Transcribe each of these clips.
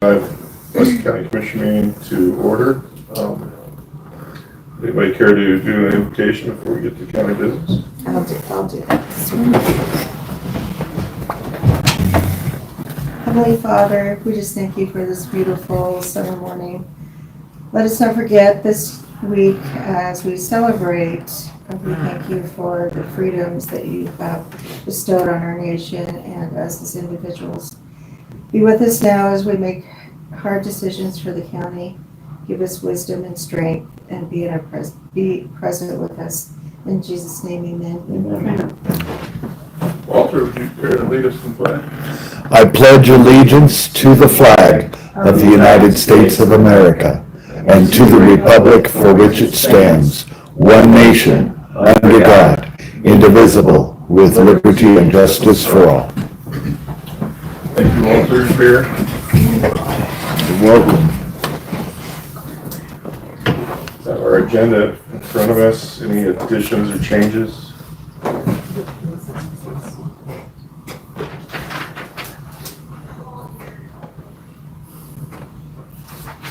Weston County Commission meeting to order. Anybody care to do an invocation before we get to county business? I'll do that. Heavenly Father, we just thank you for this beautiful summer morning. Let us not forget this week as we celebrate. We thank you for the freedoms that you have bestowed on our nation and us as individuals. Be with us now as we make hard decisions for the county. Give us wisdom and strength and be present with us. In Jesus' name, amen. Walter, would you care to lead us in flag? I pledge allegiance to the flag of the United States of America and to the republic for which it stands, one nation, under God, indivisible, with liberty and justice for all. Thank you, Walter, for your You're welcome. Is that our agenda in front of us? Any additions or changes?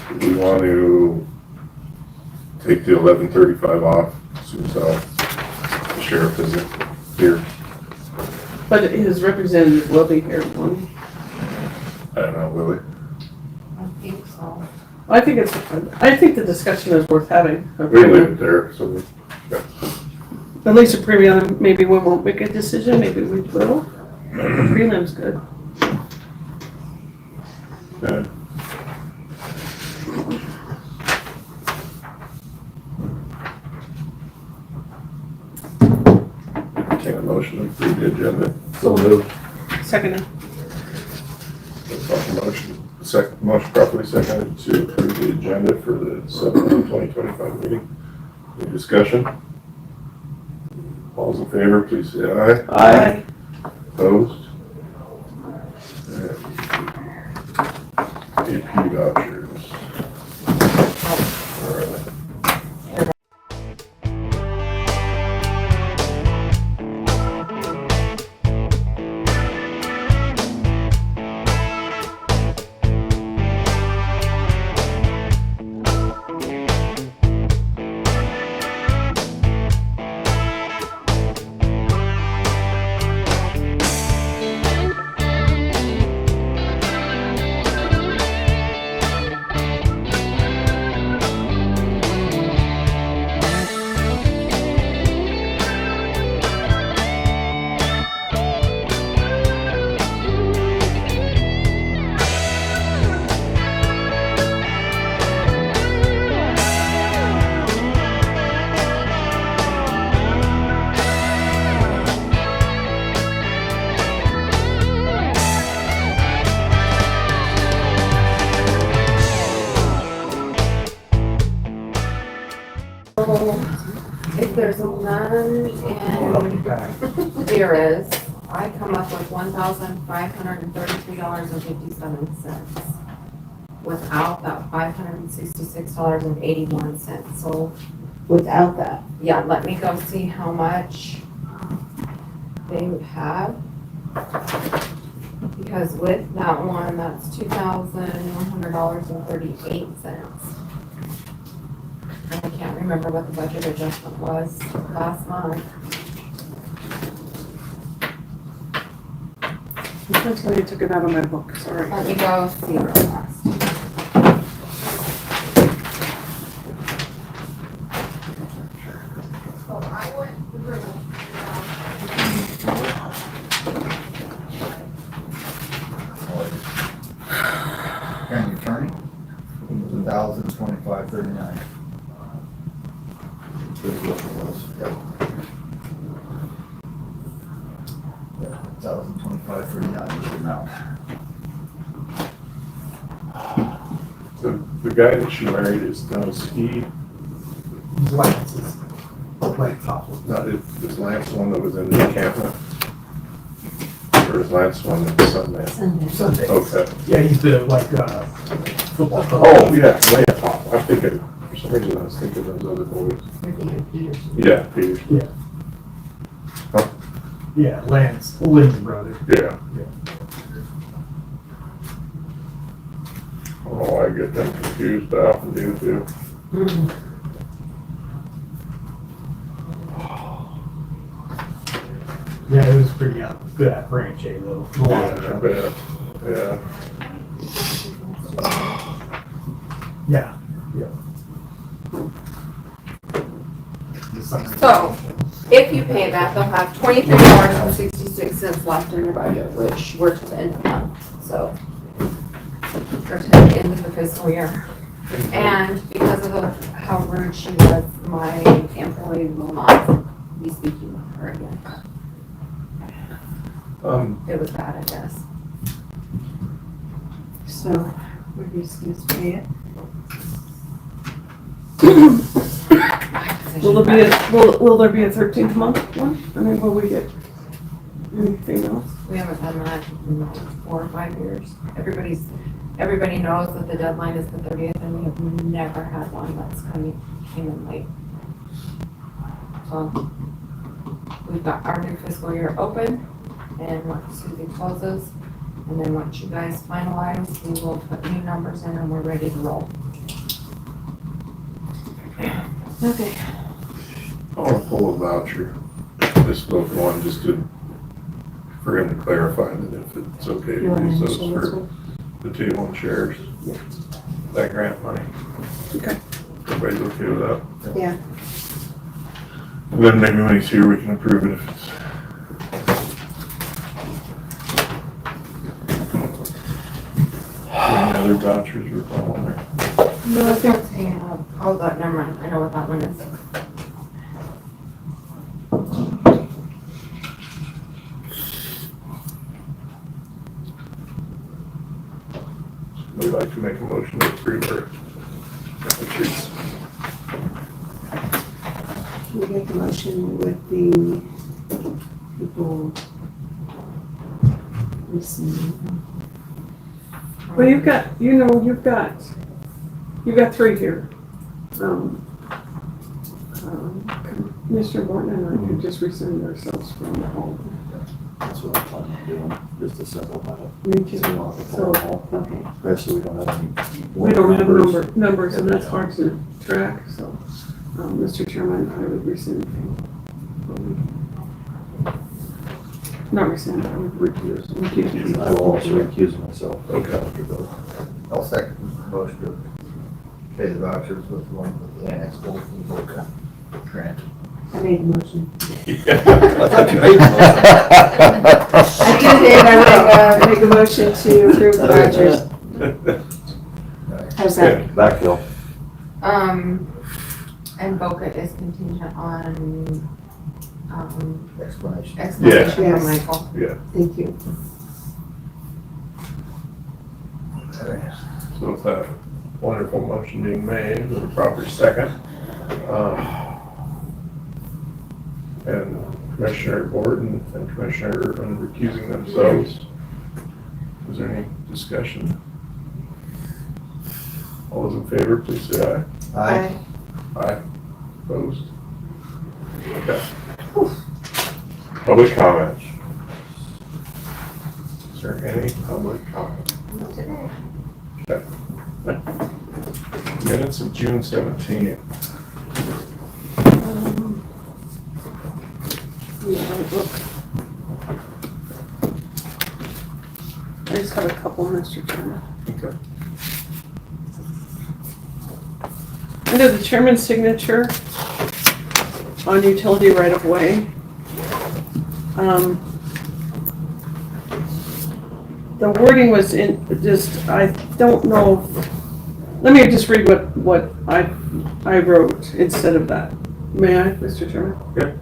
Do we want to take the 11:35 off as soon as the sheriff isn't here? But his representative will be here one. I don't know, will he? I think so. I think the discussion is worth having. We leave it there, so we, At least a premium, maybe we won't make a decision, maybe we will. The prelim's good. yeah. Entertain a motion to approve the agenda. So moved. Second. Motion properly seconded to approve the agenda for the 7/1/2025 meeting. Any discussion? All's in favor, please say aye. Aye. Opposed? AP vouchers. All right. If there's none and there is, I come up with $1,533.57 without that $566.81. So, Without that. yeah, let me go see how much they would have. Because with that one, that's $2,100.38. I can't remember what the budget adjustment was last month. That's why you took it out of my book, sorry. Let me go see real fast. County attorney, $1,025.39. $1,025.39 is the amount. The guy that she married is Lance. Lance Hoffman. Not is Lance one that was in the encampment? Or is Lance one that's Sunday? Sunday. Okay. Yeah, he's the football coach. Oh, yeah, Lance. I'm thinking, for some reason I was thinking those other boys. Yeah, Peter. Yeah. Huh? Yeah, Lance, Lynn's brother. Yeah. Oh, I get them confused, I often do too. Yeah, it was pretty good at branch A though. I bet, yeah. Yeah. So, if you pay that, they'll have $23.66 left in your budget, which we're to the end of the month, so. Or to the end of the fiscal year. And because of how rude she was, my employee will not be speaking with her again. It was bad, I guess. So, we're just gonna pay it. Will there be a 13th month one? I mean, will we get anything else? We haven't done that in 4 or 5 years. Everybody knows that the deadline is the 30th, and we have never had one that's came in late. So, we've got our new fiscal year open, and once Susie closes, and then once you guys finalize, we will put new numbers in and we're ready to roll. Okay. I want to pull a voucher, this book one, just for him to clarify that if it's okay to You wanna use those initial this for one? the 2-1 shares. That grant money. Okay. Everybody's okay with that? Yeah. And then maybe when he's here, we can approve it if it's. Any other vouchers we're calling there? No, I think, oh, that, never mind, I know what that one is. We'd like to make a motion to approve our retreats. Can we make a motion with the people listening? Well, you've got 3 here. Commissioner Morton and I could just rescind ourselves from all of them. That's what I'm planning on doing, just to simplify it. Me too. So, Okay. Especially we don't have any. we don't have numbers, and that's hard to track, so, Mr. Chairman, I would rescind. Not rescind, I would recuse. I will also recuse myself. Okay. I'll second the motion to pay the vouchers with one with the annex gold and Boca grant. I made a motion. Yeah. I do, Dave, I would make a motion to approve the vouchers. How's that? Backfill. And Boca is contingent on, Explanation. explanation Yes. from Michael. Yeah, Thank you. so with that wonderful motion being made, with a proper second, and Commissioner Gordon and Commissioner Irvin recusing themselves. Was there any discussion? All those in favor, please say aye. Aye. Opposed? Okay. Public comments. Is there any public comment? Not today. Okay. Minutes of June 17th. I just have a couple, Mr. Chairman. Okay. Under the chairman's signature on utility right of way, the wording was I don't know, let me just read what I wrote instead of that. May I, Mr. Chairman? Yeah.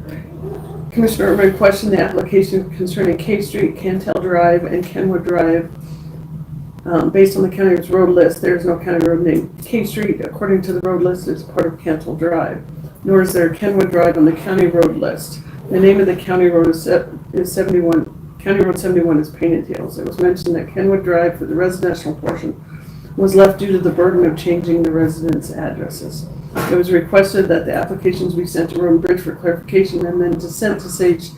Commissioner Urban questioned the application concerning K Street, Cantel Drive, and Kenwood Drive. Based on the county's road list, there is no county road named K Street. According to the road list, it's part of Cantel Drive. Nor is there Kenwood Drive on the county road list. The name of the county road is 71. County Road 71 is Painted Hills. It was mentioned that Kenwood Drive for the residential portion was left due to the burden of changing the residents' addresses. It was requested that the applications be sent to Road and Bridge for clarification and then to send to Sage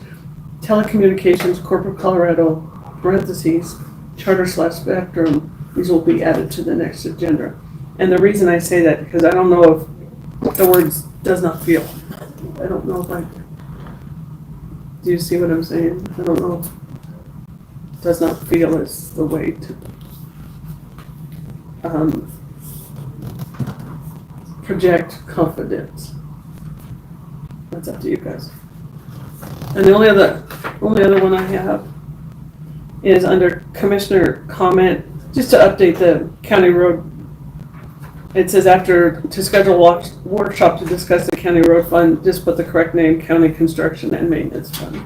Telecommunications, Corporate Colorado, parentheses, Charter/Spectrum, these will be added to the next agenda. And the reason I say that, because I don't know if the words does not feel. I don't know if do you see what I'm saying? I don't know if does not feel is the way to project confidence. That's up to you guys. And the only other one I have is under commissioner comment, just to update the county road. It says to schedule a workshop to discuss the county road fund, just put the correct name, county construction and maintenance fund.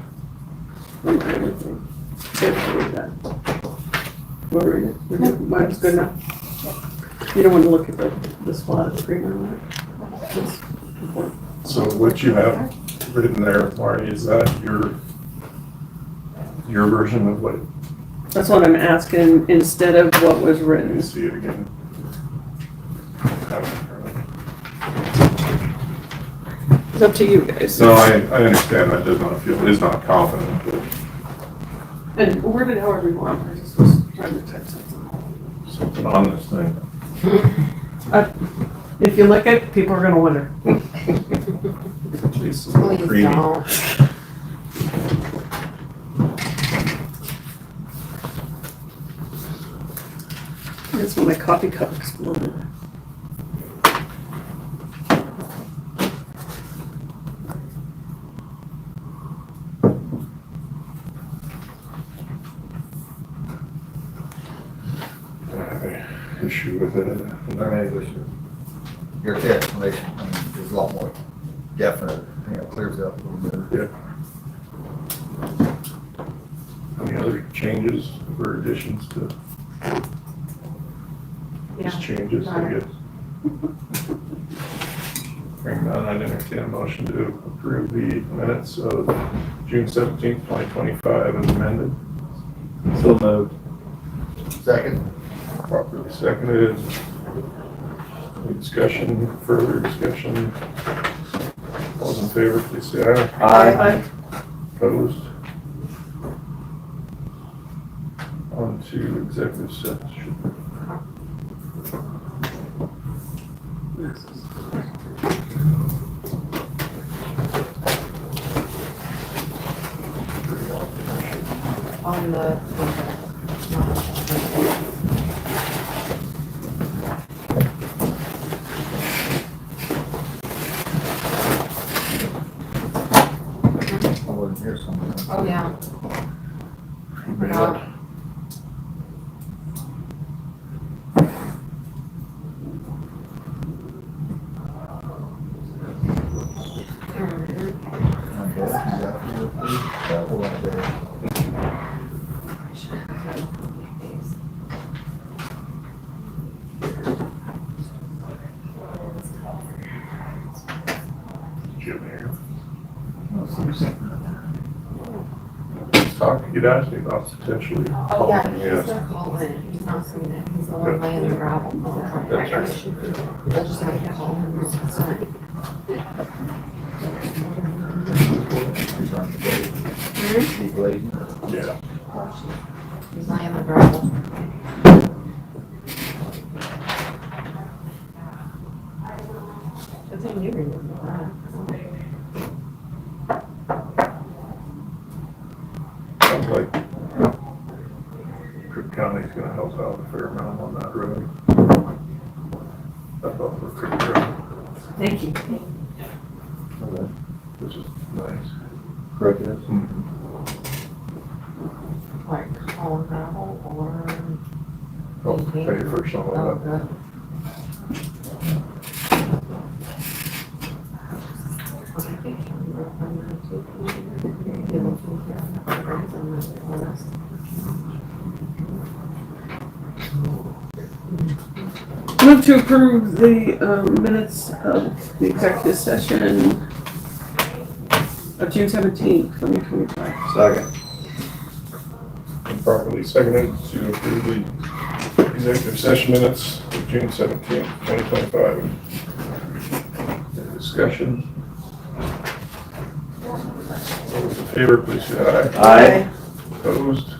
On everything. Okay, I'll read that. We'll read it. We're good. Mine's good enough. You don't want to look at the spot screen on it. It's important. So what you have written there, Marty, is that your version of what? That's what I'm asking instead of what was Let written. me see it again. It's up to you guys. No, I understand that is not confident, but And word it however you want. I just was trying to type something. on this thing. If you look at, people are gonna wonder. At least it's a little Please creamy. don't. That's when my coffee cup exploded. I have an issue with it. I mean, with your explanation, I mean, is a lot more definite, clears it up a little bit. Any other changes or additions to these changes, I guess? Hearing none, I'd entertain a motion to approve the minutes of June 17th, 2025 as amended. So moved. Second? Properly seconded. Any discussion, further discussion? All those in favor, please say aye. Aye. Opposed? On to executive session. On the. I wasn't here somewhere. Oh, yeah. Forgot. Jim here. Talk, you'd asked me about potentially. Oh, yeah, he's Yes. gonna call in. He's not seen it. He's the one laying the gravel. That's right. They'll just have to call him. Keep waiting. Yeah. He's laying the gravel. I think you remember that. Sounds like Cook County's gonna help out a fair amount on that road. That's off of Cook Road, Thank you. which is nice. Crooked. Like hauling gravel or. I'll pay for some Oh, of that. good. Move to approve the minutes of the executive session of June 17th, 2025. Second. And properly seconded to approve the executive session minutes of June 17th, 2025. Any discussion? All those in favor, please say aye. Aye. Opposed?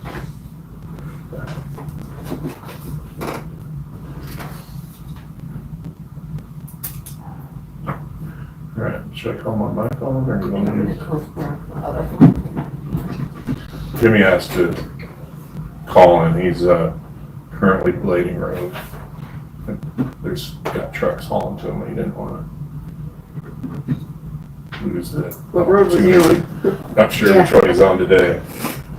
Should I call him on my phone or you want I'm me gonna call for the other one. to? Jimmy has to call him. He's currently blading road. There's got trucks hauling to him. He didn't want to lose the. What road was he on? Not sure which one he's on today.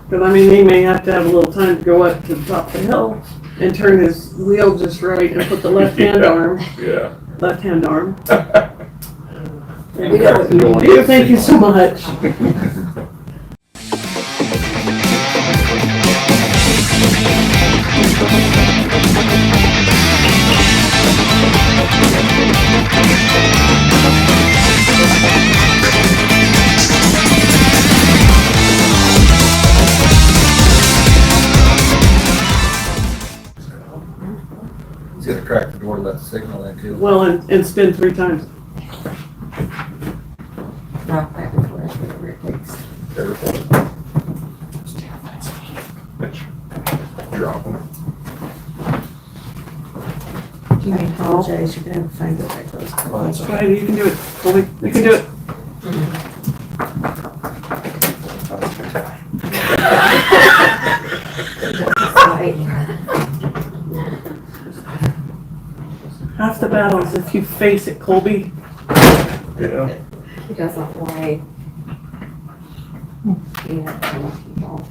Because I mean, he may have to have a little time to go up to the top of the hill and turn his wheel just right and put the left-hand arm, Yeah. left-hand arm. We got what you want. Thank you so much. He's gonna crack the door to let the signal in too. Well, and spin 3 times. Rock back and forth, whatever it takes. Drop him. You may apologize, you're gonna have to find it right close. That's Right, you can do it. Colby, you can do it. Half the battle is if you face it, Colby. Yeah. He doesn't like. Yeah, some people.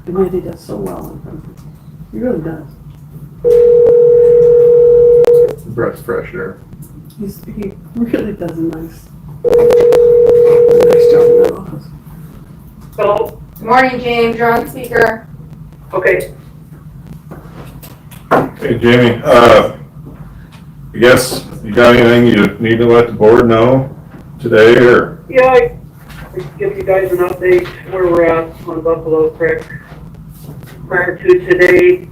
And yet he does so well in front of you. He really does. Breath fresh air. He really does a nice job in that office. Hello? Good morning, James, you're on speaker. Okay, Hey, Jamie, I guess you got anything you need to let the board know today or? yeah, I give you guys an update where we're at on Buffalo Creek. Prior to today,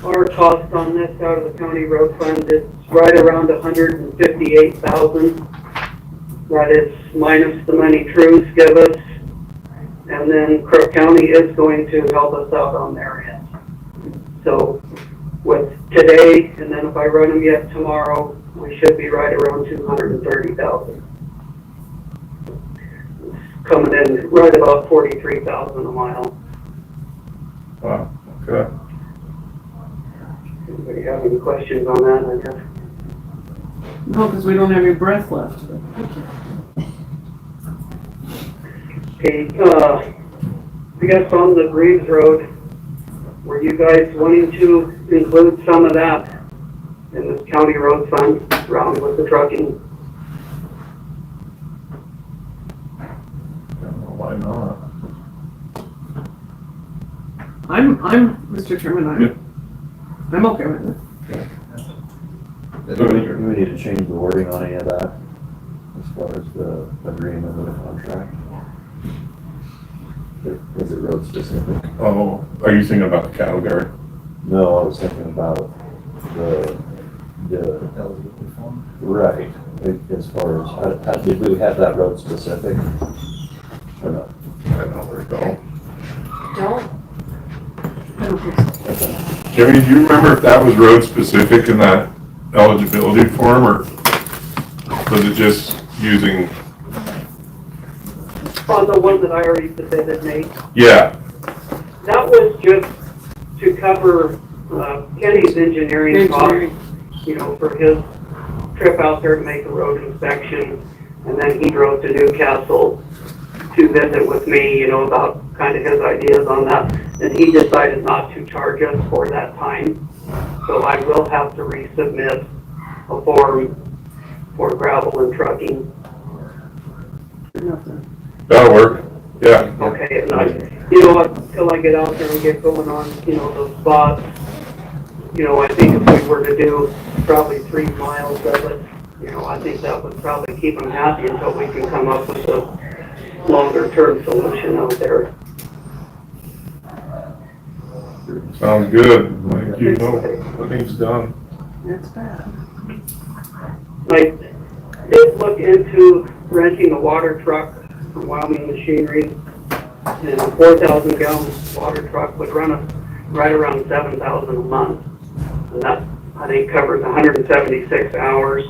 our cost on this out of the county road fund is right around 158,000. That is minus the money Trues give us. And then Crook County is going to help us out on their end. So with today, and then if I run them yet tomorrow, we should be right around 230,000. Coming in right about 43,000 a mile. Wow, okay. Anybody have any questions on that, I guess? No, because we don't have any breath left. Okay, I guess on the Greaves Road, were you guys wanting to include some of that in this county road fund around with the trucking? I don't know why not. I'm, Mr. Chairman, I'm okay with it. Do we need to change the wording on any of that as far as the agreement or the contract? Is it road specific? Oh, are you thinking about the cattle guard? No, I was thinking about the, right, as far as, did we have that road specific? Or not? I don't recall. Don't. I don't think so. Okay. Jimmy, do you remember if that was road specific in that eligibility form or was it just using? On the one that I already submitted, Nate, Yeah, that was just to cover Kenny's engineering costs, you know, for his trip out there to make a road inspection. And then he drove to Newcastle to visit with me, you know, about kind of his ideas on that. And he decided not to charge us for that time. So I will have to resubmit a form for gravel and trucking. Nothing. that'll work. Yeah. Okay, and you know, until I get out there and get going on, you know, those spots, you know, I think if we were to do probably 3 miles of it, you know, I think that would probably keep them happy until we can come up with a longer term solution out there. Sounds good. Like, you know, what needs done. That's bad. I did look into renting a water truck from Wyoming Machinery, and a 4,000 gallon water truck would run us right around 7,000 a month. And that's I think covers 176 hours.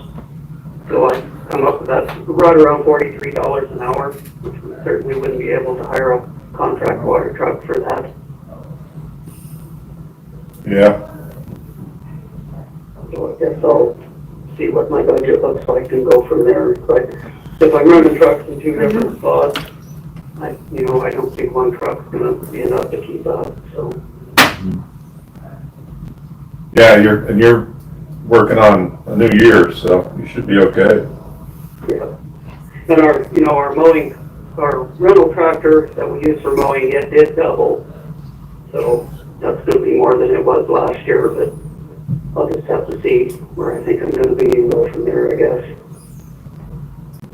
So I come up with that right around $43 an hour, which we certainly wouldn't be able to hire a contract water truck for that. Yeah, So I guess I'll see what my budget looks like and go from there. But if I'm running trucks in two different spots, I don't think one truck's gonna be enough to keep up, so. yeah, you're working on a new year, so you should be okay. Yeah. And our mowing, our rental tractor that we use for mowing, it did double. So that's gonna be more than it was last year, but I'll just have to see where I think I'm gonna be and go from there, I guess.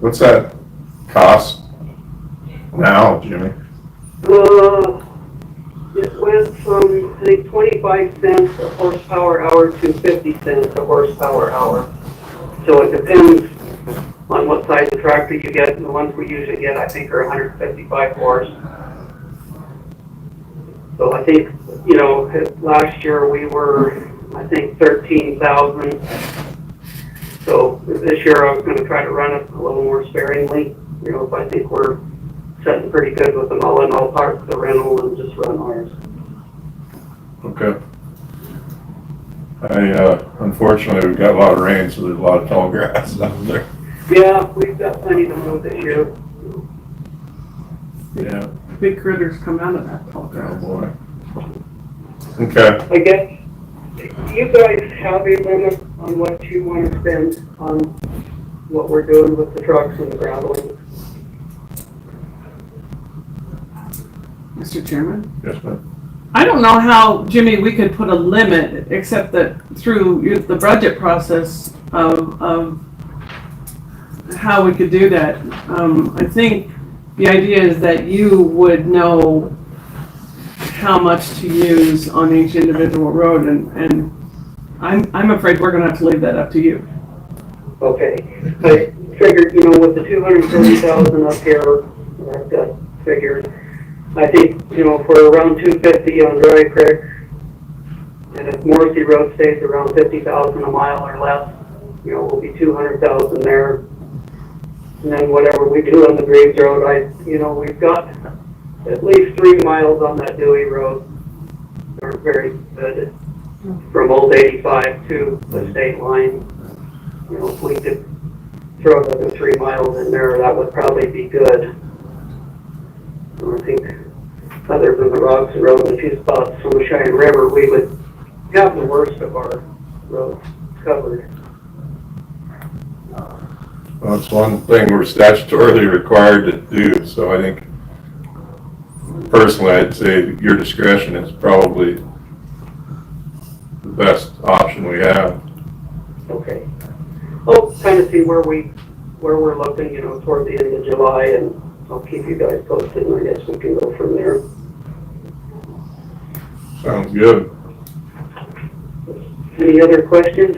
What's that cost now, Jimmy? It went from, I think, 25 cents a horsepower hour to 50 cents a horsepower hour. So it depends on what size of tractor you get, and the ones we usually get, I think, are 155 horse. So I think, last year we were, I think, 13,000. So this year I was gonna try to run it a little more sparingly. If I think we're setting pretty good with the mowing, I'll park the rental and just run ours. Okay. Unfortunately, we've got a lot of rain, so there's a lot of tall grass out there. Yeah, we've got plenty to move this year. Yeah, Big critters come out of that tall oh grass. boy. Okay, I guess you guys have a limit on what you want to spend on what we're doing with the trucks and the graveling. Mr. Chairman? yes, ma'am. I don't know how, Jimmy, we could put a limit, except that through the budget process of how we could do that. I think the idea is that you would know how much to use on each individual road, and I'm afraid we're gonna have to leave that up to you. Okay, I figured, with the 230,000 up here, I've got figured, I think, if we're around 250 on Dry Creek, and if Morrissey Road stays around 50,000 a mile or less, we'll be 200,000 there. And then whatever we do on the Graves Road, we've got at least 3 miles on that Dewey Road. They're very good, from Old 85 to the state line. If we could throw another 3 miles in there, that would probably be good. I think, other than the Rocks and Road and a few spots from the Cheyenne River, we would have the worst of our roads covered. Well, it's one thing we're statutorily required to do, so I think, personally, I'd say your discretion is probably the best option we have. Okay. I'll kind of see where we're looking, toward the end of July, and I'll keep you guys posted, and I guess we can go from there. Sounds good. Any other questions?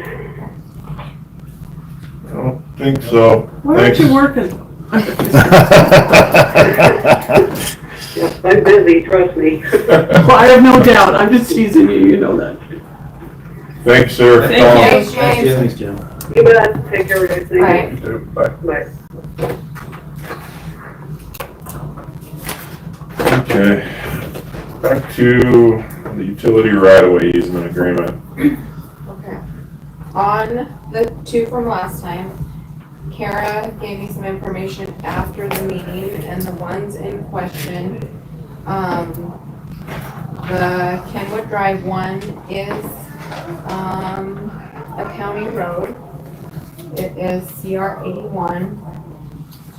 I don't think so. Why aren't Thanks. you working? Yeah, I'm busy, trust me. Well, I have no doubt, I'm just teasing you, you know that. Thanks, sir. for Thank calling. you. Thanks, James. Thanks, Jim. You bet. Take care, guys. Thank Bye. You too. Bye. you. Bye. Okay, back to the utility right-of-way easement agreement. Okay. On the two from last time, Kara gave me some information after the meeting, and the ones in question, the Kenwood Drive one is, a county road. It is CR 81,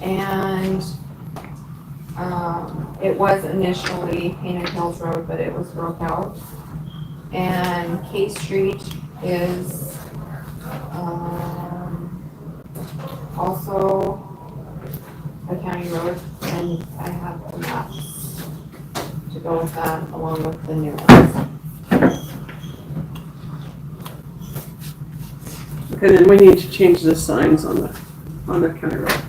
and, it was initially Painted Hills Road, but it was broke out. And K Street is, also a county road, and I have the maps to go with that, along with the new ones. Okay, then we need to change the signs on the county road.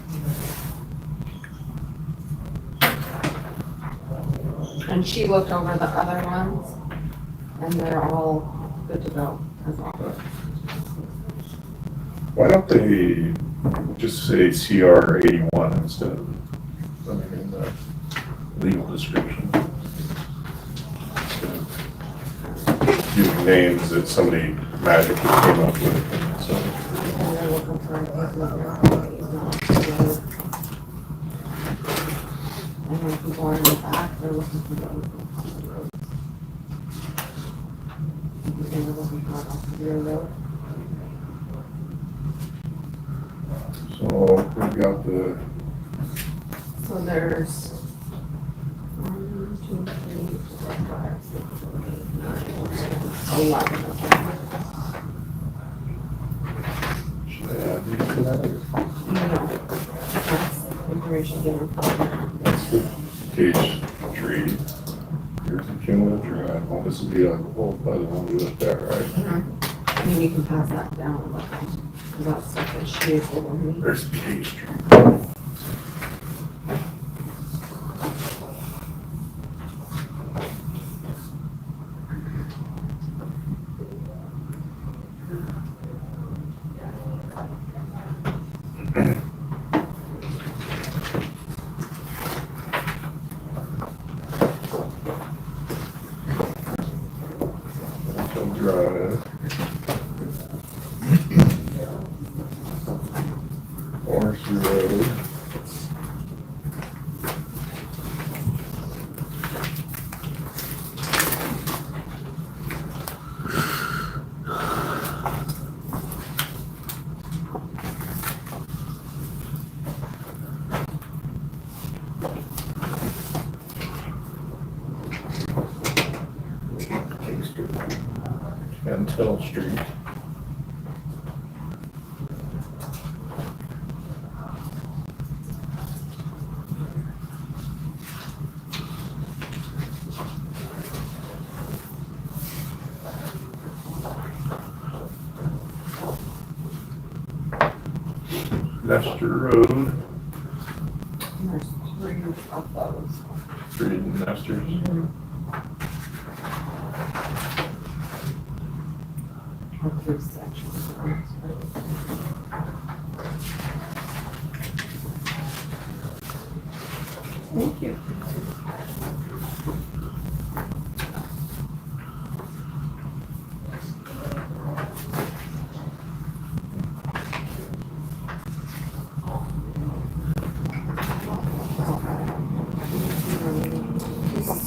And she looked over the other ones, and they're all good to go as well. Why don't they just say CR 81 instead of, I mean, in the legal description? Instead of using names that somebody magically came up with, so. And they're looking for an easement or he's not. And when people are in the back, they're looking for the easement on the road. They're looking for it off the rear road. So we've got the, So there's 1, 2, 3, 4, 5, 6, 7, 8, 9, 11 of them. should I add these to that? No, that's information given. That's the cage tree. Here's the cumulative drive. Well, this will be on the whole, by the one we looked at, right? I mean, you can pass that down, but that's stuff that she is over me. There's the cage tree. Drive. Forestry Road. Cantel Street. Nestor Road, And there's 3 of those. three Nestors. Or 3 sections. Thank you.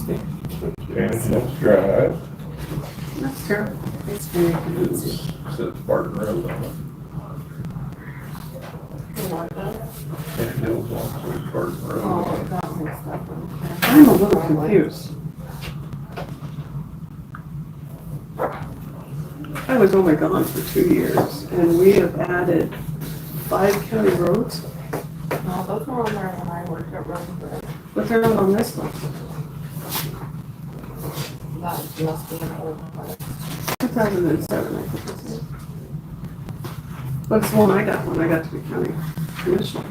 Cantel Drive. That's terrible. It's very confusing. Says Barton Road on it. Cantill's also Barton Road. Oh, that mixed up. Okay. I'm a little confused. I was only gone for 2 years, and we have added 5 county roads, No, those were on there when I worked at Rosenberg. but they're not on this one. That must be an old one. 2007, I think it is. But it's the one I got when I got to be county commissioner.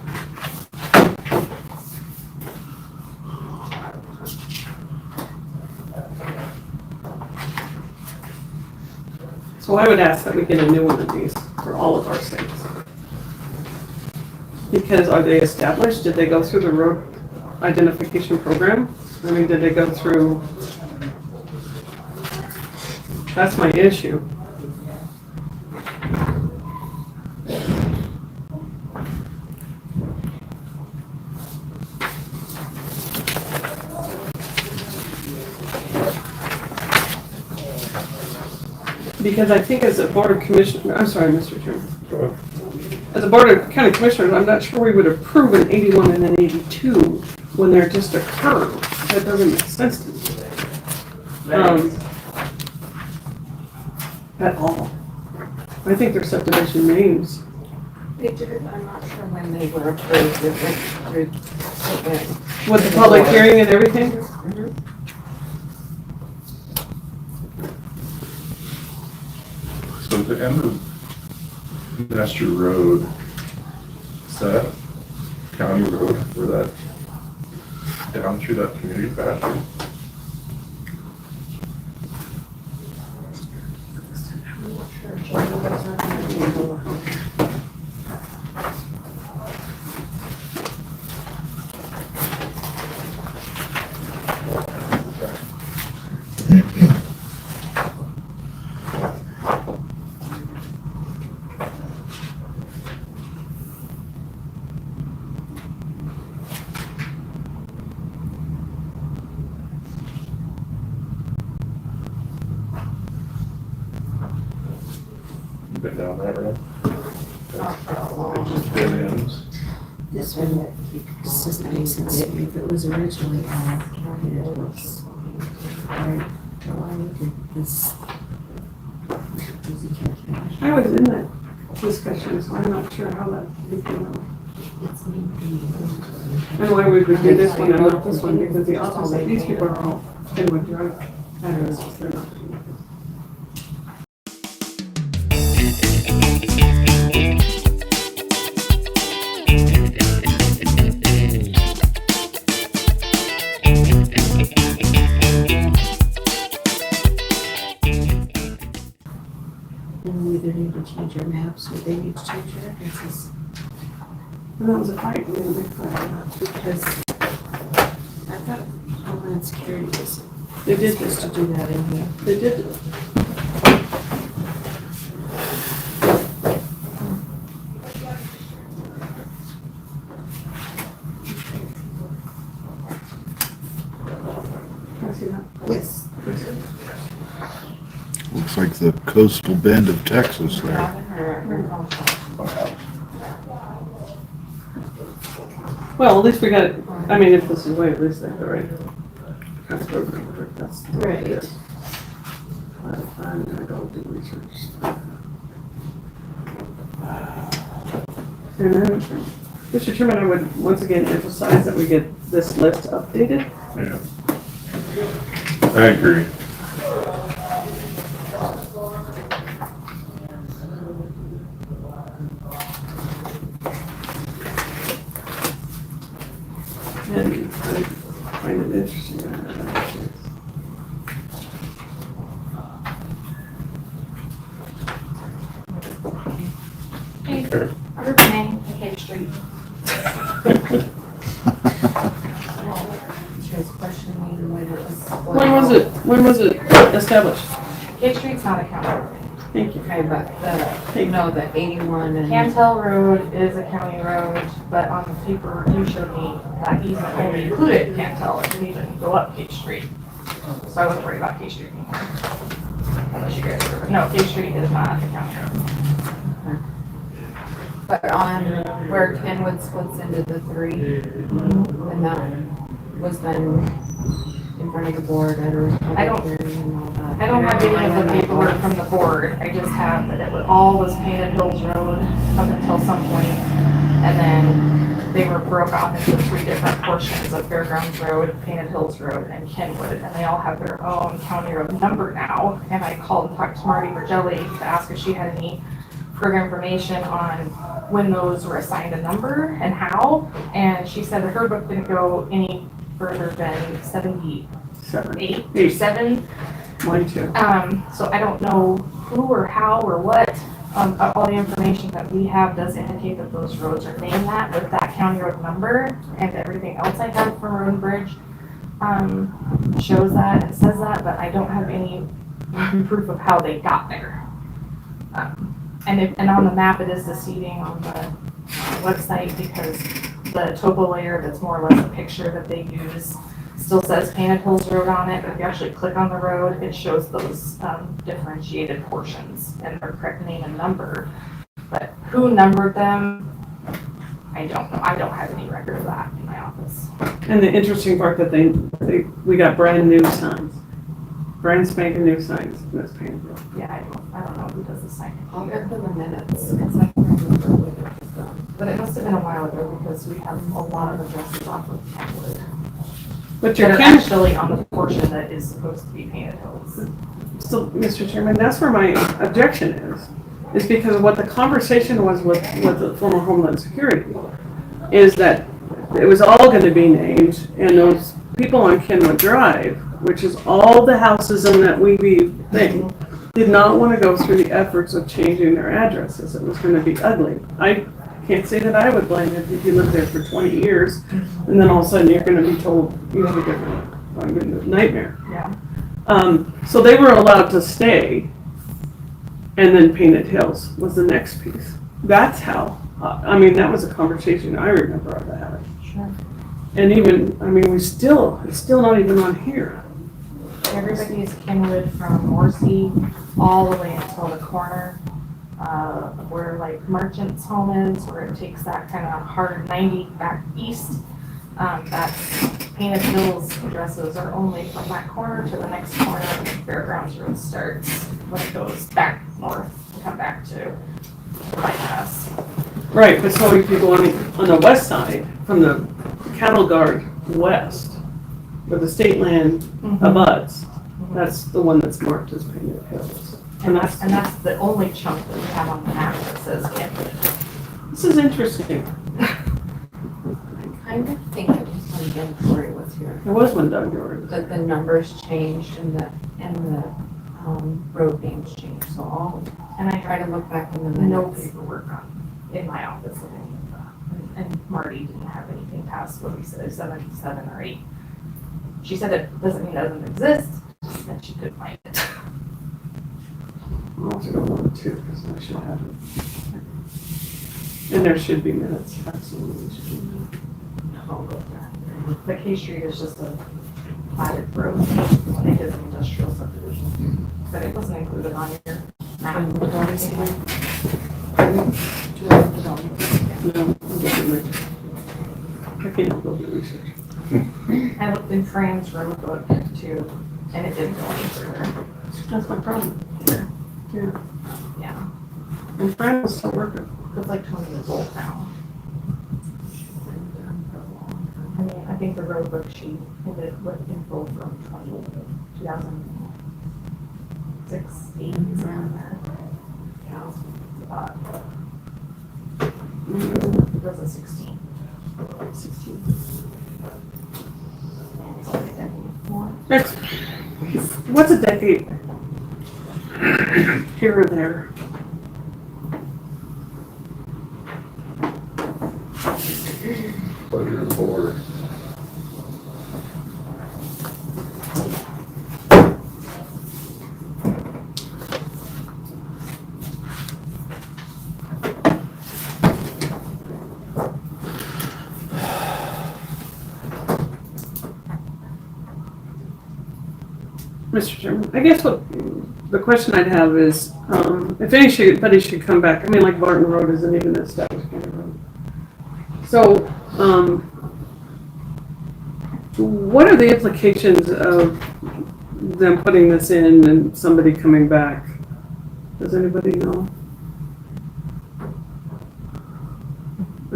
So I would ask that we get a new one of these for all of our states. Because are they established? Did they go through the road identification program? I mean, did they go through? That's my issue. Because I think as a board of commissioners, I'm sorry, Mr. Chairman. As a board of county commissioners, I'm not sure we would approve an 81 and an 82 when they're just a curve. That doesn't make sense to me. At all. I think they're subdivision names. They did it, I'm not sure when they were approved, if it through. With the public hearing and everything? So at the end of Nestor Road, is that county road for that, down through that community pasture? Been down that road. Oh, Dead ends. This one, this doesn't make sense to me. If it was originally allocated, it was, right, why did this? I was in that discussion, so I'm not sure how that became out. And why would we do this one and not this one, because the opposite, these people are all Kenwood Drive addresses, they're not. And we either need to change our maps or they need to change their addresses. And that was a fight, we had a big fight. Because I thought Homeland Security was They did supposed this, to do that in here. they did this. Can I see that? Yes. Looks like the coastal bend of Texas there. Well, at least we got, I mean, if this is way, at least they got the right. That's program, that's. Right. I'm gonna go do research. And then, Mr. Chairman, I would once again emphasize that we get this list updated. Yeah. I agree. And I find it interesting. Hey, Group name, Cave Street. She was questioning when it was. When was it established? Cave Street's not a county road. Thank you. Okay, but the, You know, the 81 and. Cantel Road is a county road, but on the paper you showed me that easement only included Cantel, it didn't even go up Cave Street. So I wasn't worried about Cave Street anymore. Unless you guys are, no, Cave Street is not a county road. But on where Kenwood splits into the three, and that was then in front of the board at a. I don't have any of the paperwork from the board, I just have that it all was Painted Hills Road up until some point. And then they were broke off into three different portions of Fairgrounds Road, Painted Hills Road, and Kenwood. And they all have their own county road number now. And I called and talked to Marty Virgelli to ask if she had any further information on when those were assigned a number and how. And she said that her book didn't go any further than 78 or 7. Mine too. So I don't know who or how or what. All the information that we have does indicate that those roads are named that with that county road number, and everything else I have from Road and Bridge shows that and says that, but I don't have any proof of how they got there. And on the map, it is deceiving on the website because the topo layer that's more or less a picture that they use still says Painted Hills Road on it, but if you actually click on the road, it shows those differentiated portions and their correct name and number. But who numbered them, I don't know. I don't have any record of that in my office. And the interesting part that we got brand new signs. Brand spanking new signs in this Painted Hill. Yeah, I don't know who does the sign. I'll look for the minutes. Because I can remember when it was done. But it must have been a while ago because we have a lot of addresses off of Kenwood. But That your are county, actually on the portion that is supposed to be Painted Hills. so, Mr. Chairman, that's where my objection is because of what the conversation was with the former Homeland Security, is that it was all gonna be named, and those people on Kenwood Drive, which is all the houses in that Weeby thing, did not wanna go through the efforts of changing their addresses. It was gonna be ugly. I can't say that I would blame it if you lived there for 20 years, and then all of a sudden you're gonna be told you have a different nightmare. Yeah. So they were allowed to stay, and then Painted Hills was the next piece. That's how, that was a conversation I remember of that. Sure. And even, it's still not even on here. Everybody's Kenwood from Morrissey all the way until the corner where like Merchant's home is, where it takes that kind of hard 90 back east. That's Painted Hills addresses are only from that corner to the next corner. Fairgrounds Road starts when it goes back north and come back to bypass. Right, but so if you go on the west side, from the cattle guard west, where the state land abuts, that's the one that's marked as Painted Hills. And that's the only chunk that we have on the map that says Kent. This is interesting. I kind of think it was when Ben Corey was here. There was one done yours. That the numbers changed and the road names changed, so and I try to look back in the no paperwork in my office of any of that. And Marty didn't have anything past what we said, 77 or 8. She said it doesn't mean it doesn't exist, just that she could find it. I'll have to go number 2, because I should have it. And there should be minutes, absolutely should be minutes. I'll go back. The K Street is just a platted road when they did the industrial subdivision, but it wasn't included on your map. No, I'm getting research. I can't go do research. I looked in Fran's road book too, and it didn't go any further. That's my problem. Yeah. Yeah, And Fran was still working. it's like 20 years old now. I mean, I think the road book sheet ended with info from 2006, 8, around there. Yeah, it was a 16. 16. It's like a decade more. Next. What's a decade? Here or there. Pleasure of the board. Mr. Chairman, I guess what the question I'd have is, if anybody should come back, I mean, like Barton Road isn't even an established county road. So, what are the implications of them putting this in and somebody coming back? Does anybody know?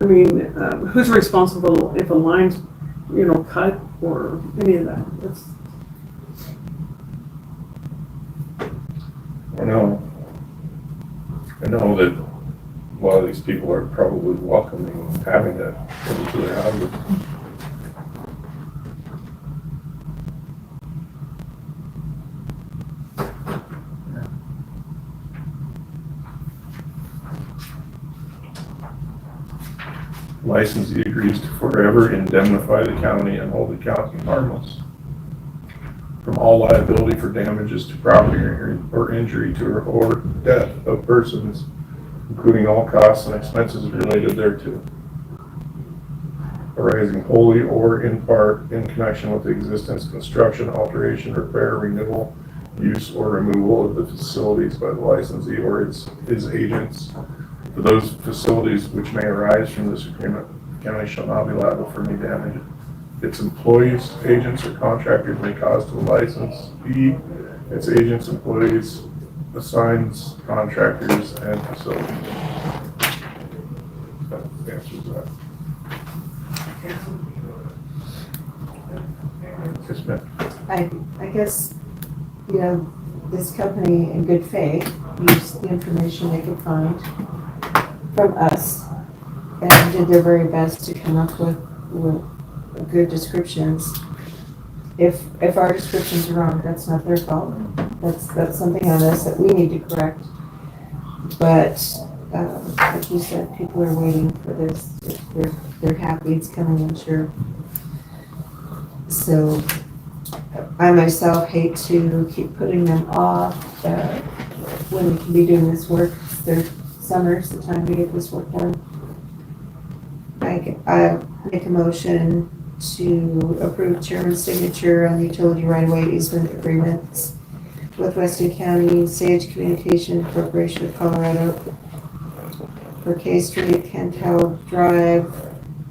I mean, who's responsible if a line's, cut or any of that? I know that a lot of these people are probably welcoming having that into their houses. Licensee agrees to forever indemnify the county and hold the county harmless from all liability for damages to property or injury to or death of persons, including all costs and expenses related thereto, arising wholly or in part in connection with the existence, construction, alteration, repair, renewal, use, or removal of the facilities by the licensee or his agents. For those facilities which may arise from this agreement, the county shall not be liable for any damage its employees, agents, or contractors may cause to the licensee, its agents, employees, assigns, contractors, and facilities. That answers that. Yes, ma'am. I guess, this company in good faith used the information they could find from us and did their very best to come up with good descriptions. If our descriptions are wrong, that's not their fault. That's something on us that we need to correct. But, like you said, people are waiting for this. If they're happy it's coming, I'm sure. So, I myself hate to keep putting them off, when we can be doing this work. Their summer's the time to get this work done. I make a motion to approve chairman's signature on the utility right-of-way easement agreements with Weston County Sage Communication Corporation of Colorado for K Street, Cantel Drive,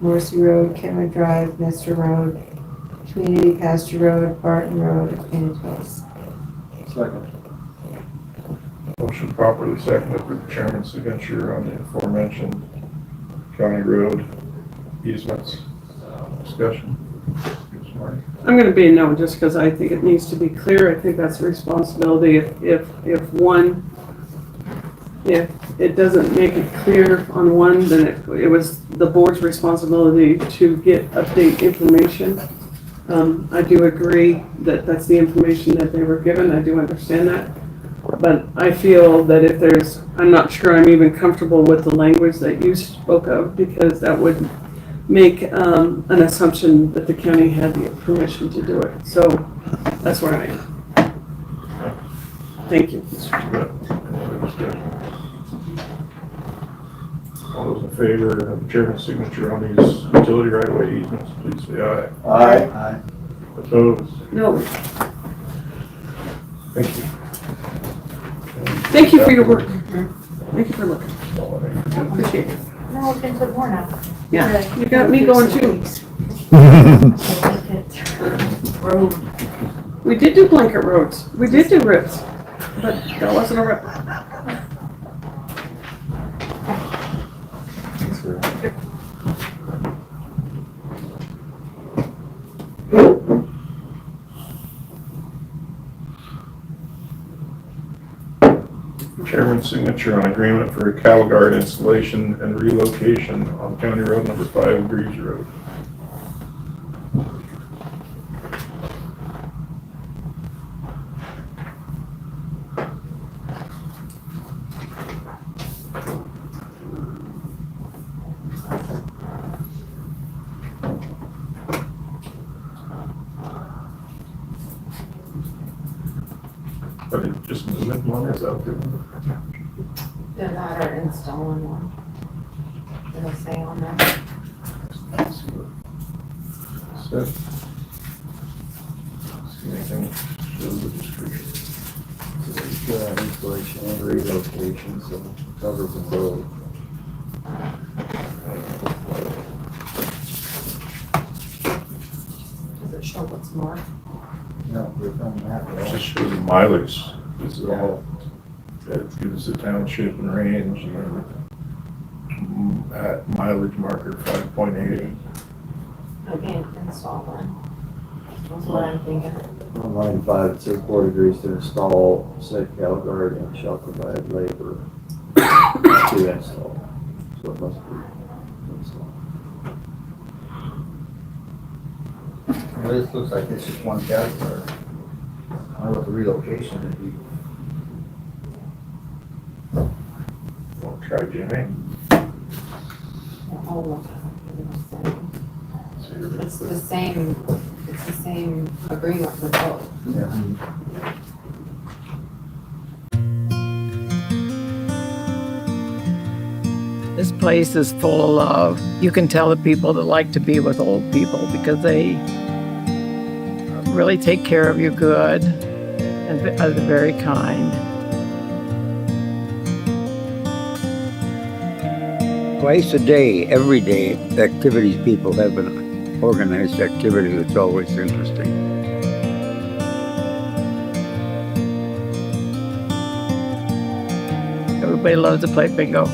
Morrissey Road, Kenwood Drive, Nestor Road, Community Pasture Road, Barton Road, and Hills. Second. Motion properly seconded for the chairman's signature on the aforementioned county road easements. Discussion. Yes, Marty? I'm gonna be a no, just because I think it needs to be clear. I think that's a responsibility. If it doesn't make it clear on one, then it was the board's responsibility to get update information. I do agree that that's the information that they were given. I do understand that. But I feel that if there's, I'm not sure I'm even comfortable with the language that you spoke of, because that would make an assumption that the county had the permission to do it. So that's where I am. Thank you. Any other discussion? All those in favor of the chairman's signature on these utility right-of-way easements, please say aye. Aye. Opposed? No, Thank you. thank you for your work. Thank you for looking. Appreciate it. No, we've been to more now. Yeah, you got me going too. Road. We did do blanket roads. We did do rips, but that wasn't a rip. Chairman's signature on agreement for a cattle guard installation and relocation on County Road number 5, Breeze Road. But it just moving one is out there. They're not our installing one. It'll say on there. Let's see what it says. See anything, show the description. Installation and relocation, so it covers them both. Does it show what's marked? No, we're from that. It just shows the mileage. This is all, that gives the township and range and at mileage marker 5.8. I can't install one. That's what I'm thinking. On line 5, it says board agrees to install said cattle guard and shall provide labor to install. So it must be installed. Well, this looks like it's just one category. I don't know what the relocation would be. Well, try Jimmy. I'll look at it. It's the same agreement for both. Yeah. This place is full of love. You can tell the people that like to be with old people because they really take care of you good and are very kind. Twice a day, every day, activities people have an organized activity that's always interesting. Everybody loves to play bingo.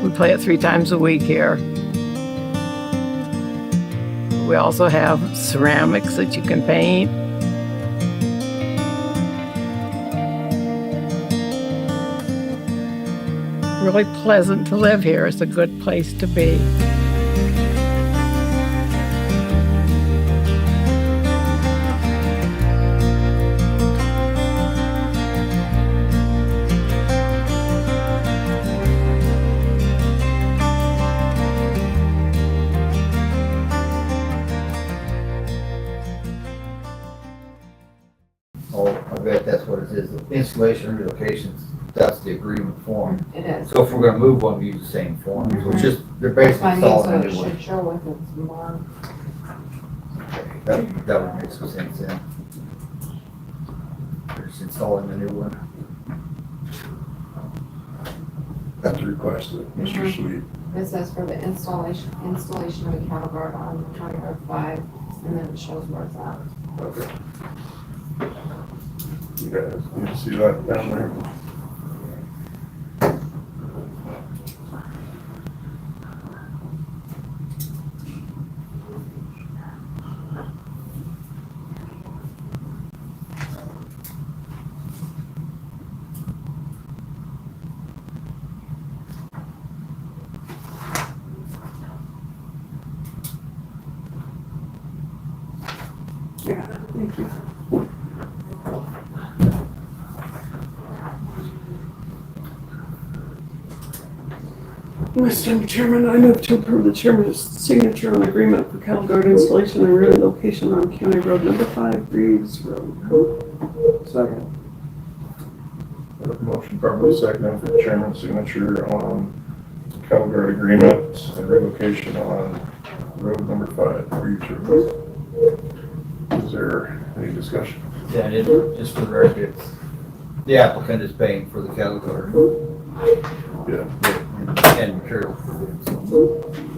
We play it 3 times a week here. We also have ceramics that you can paint. Really pleasant to live here. It's a good place to be. Oh, I bet that's what it is. The installation and relocations, that's the agreement form. It is. So if we're gonna move one, we use the same form. So it's just, they're That's basically what I installing mean, so a it new one. should show with its mark. That would make some sense, yeah. There's just installing a new one. At the request of Mr. Sweet. It says for the installation of a cattle guard on County Road 5, and then it shows where it's at. Okay. You guys, you see that down there? Yeah, thank you. Mr. Chairman, I move to approve the chairman's signature on agreement for cattle guard installation and relocation on County Road number 5, Reeves Road. Second. Motion properly seconded for chairman's signature on cattle guard agreement and relocation on road number 5, Reeves Road. Is there any discussion? Yeah, just for the record, the applicant is paying for the cattle guard Yeah. and material for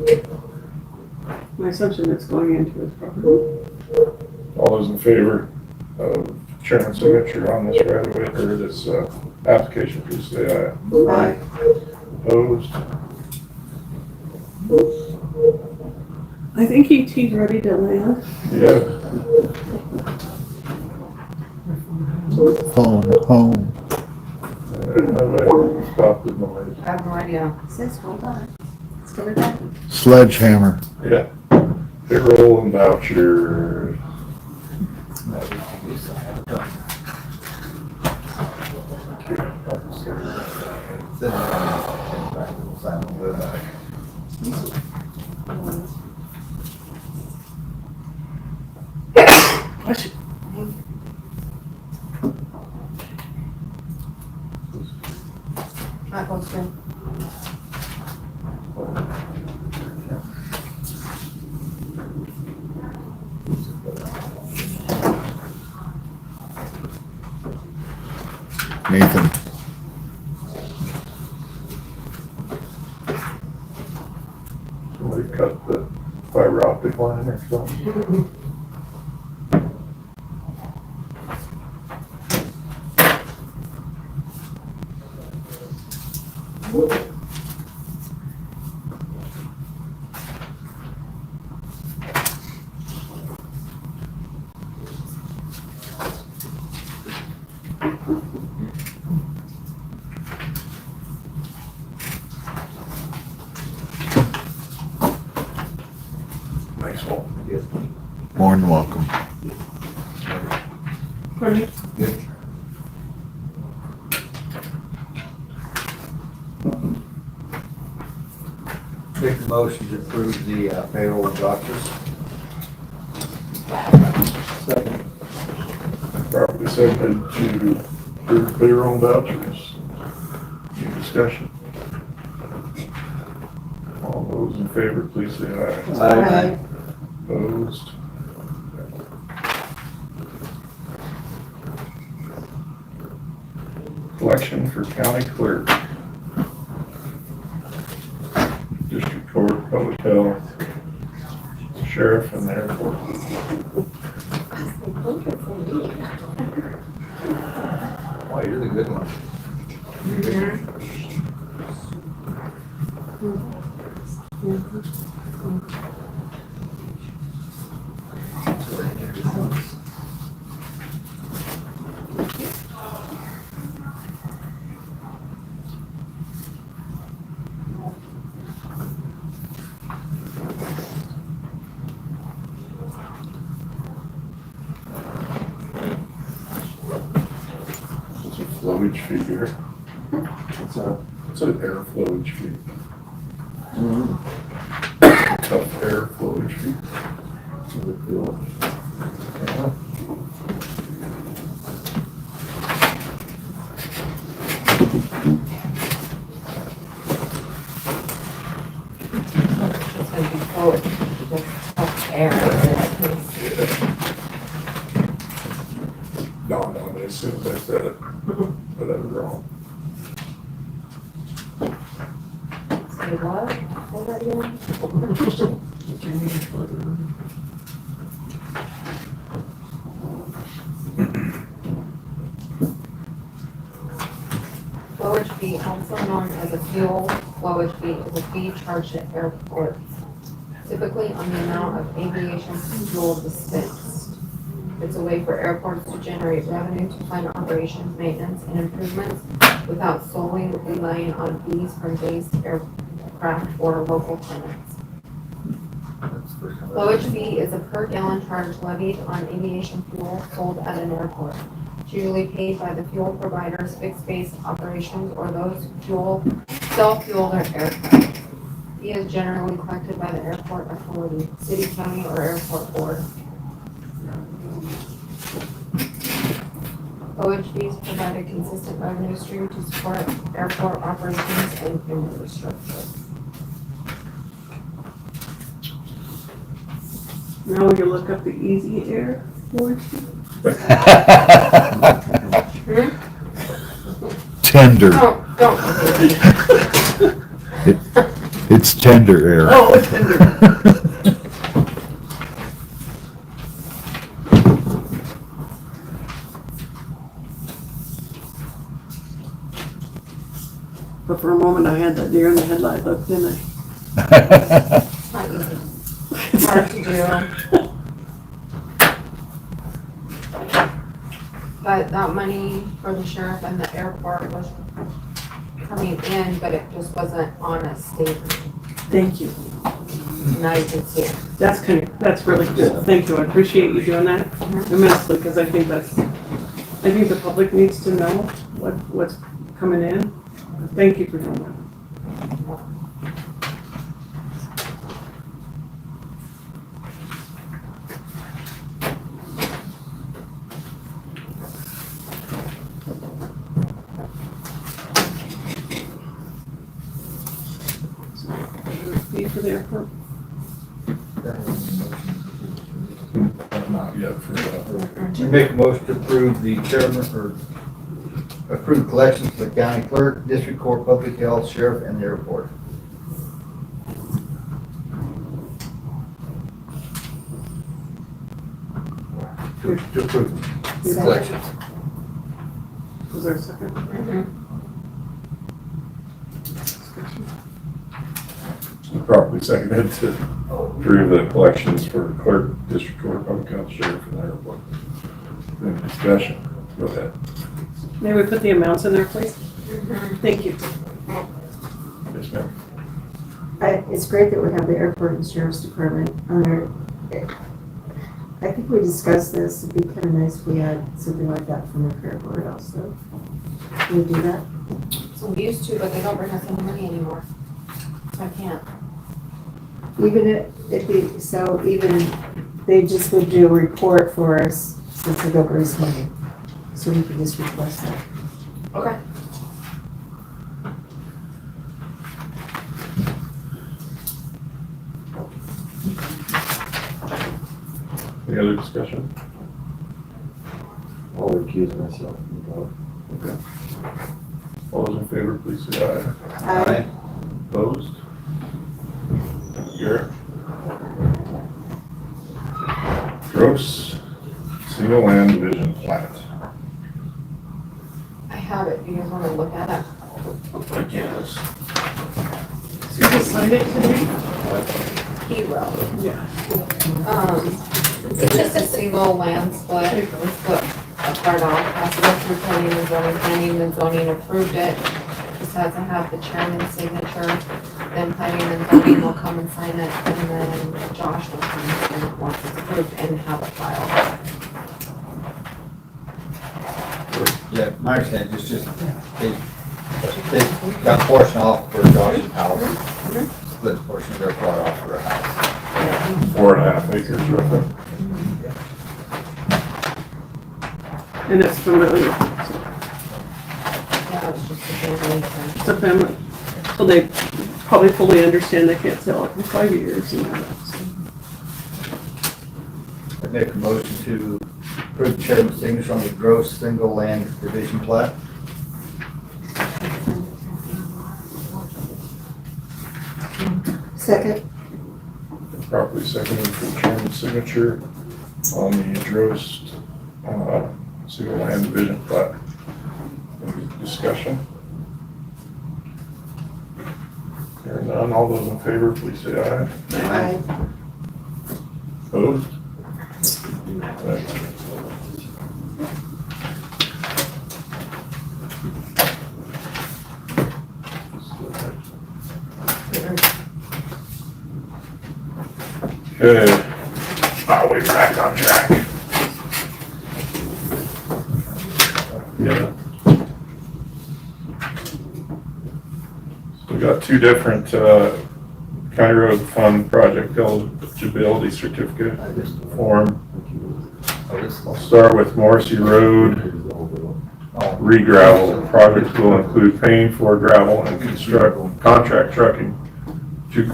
it. My assumption it's going into his property. All those in favor of chairman's signature on this right away, or this application, please say aye. Aye. Opposed? I think ET's ready to land. Yeah. Phone home. Stop the noise. I have no idea. It says, hold on. It's coming back. Sledgehammer. Yeah. Payroll and voucher. What? That goes good. Nathan. Somebody cut the fiber optic line or something. Nice hole. More than welcome. Pardon me? Make the motion to approve the payroll and vouchers. Second. Properly seconded to approve payroll and vouchers. Any discussion? All those in favor, please say aye. Aye. Opposed? Collection for county clerk. District court, public health, sheriff, and the airport. Why, you're the good one. It's a flowage fee here. What's that? It's an air flowage fee. Tough air flowage fee. It's gonna be forward, just tough air. No, they assume that wrong. Say what? Say that again? Flowage fee, also known as a fuel flowage fee, is a fee charged at airports, typically on the amount of aviation fuel dispensed. It's a way for airports to generate revenue to fund operations, maintenance, and improvements without solely relying on fees from base aircraft or local tenants. Flowage fee is a per gallon charge levied on aviation fuel sold at an airport. It's usually paid by the fuel providers, fixed base operations, or those who sell-fuel their aircraft. Fee is generally collected by the airport authority, city, county, or airport board. Flowage fees provide a consistent revenue stream to support airport operations and infrastructure. Now we can look up the easy air flowage fee. Tender. Don't. It's tender air. Oh, it's tender. But for a moment I had that deer in the headlight look, didn't I? Not easy. Hard to do. But that money for the sheriff and the airport was coming in, but it just wasn't on a statement. Thank you. Now you can see it. That's really good. Thank you. I appreciate you doing that immensely, because I think the public needs to know what's coming in. Thank you for doing that. Fee for the airport. Not yet for that. We make a motion to approve the chairman, or approve collections for the county clerk, district court, public health, sheriff, and the airport. To approve. Collections. Was there a second? Properly seconded to approve the collections for clerk, district court, public health, sheriff, and airport. Any discussion? Go ahead. May we put the amounts in there, please? Thank you. Yes, ma'am. It's great that we have the airport and sheriff's department under. I think we discussed this. It'd be kind of nice if we had something like that from the fair board also. Can we do that? So we used to, but they don't bring us any money anymore. So I can't. Even they just would do a report for us since they don't raise money. So we can just request that. Okay. Any other discussion? I'll recuse myself from the vote. Okay. All those in favor, please say aye. Aye. Opposed? Garrett? Gross single land division plat. I have it. Do you guys want to look at it? I guess. So you just signed it today? He wrote. Yeah. It's just a single land split. It was put apart off, has to go through planning and zoning approved it. Just has to have the chairman's signature, then planning and zoning will come and sign it, and then Josh will come and sign it once it's approved and have it filed. Yeah, my understanding is just, they got a portion off for Josh's house, split a portion of their plot off for a house. 4.5 acres roughly. And it's familiar. Yeah, it's just a family thing. It's a family. So they probably fully understand they can't sell it in 5 years and all that. So. I make a motion to approve the chairman's signature on the gross single land division plat. Second. Properly seconded for chairman's signature on the Drost, single land division plat. Any discussion? Hearing none, all those in favor, please say aye. Aye. Opposed? Aye. Okay, we're back on track. Yeah. So we got two different county road fund project eligibility certificate form. I'll start with Morrissey Road re-gravel. The project will include paying for gravel and contract trucking to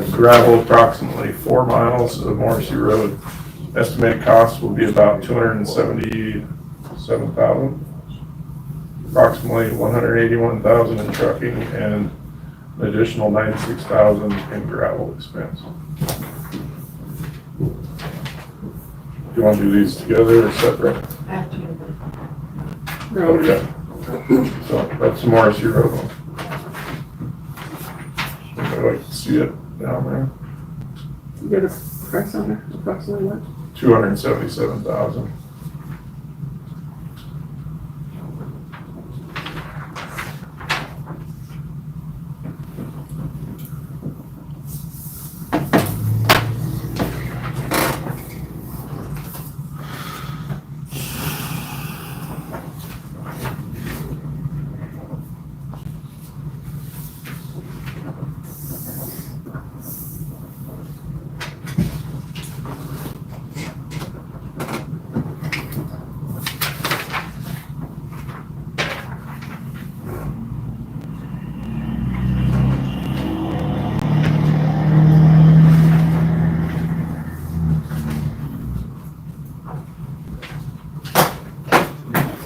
gravel approximately 4 miles of Morrissey Road. Estimated cost will be about $277,000, approximately $181,000 in trucking, and an additional $96,000 in gravel expense. Do you want to do these together or separate? Okay. So that's the Morrissey Road one. I'd like to see it down there. You get a price on there, approximately what? $277,000.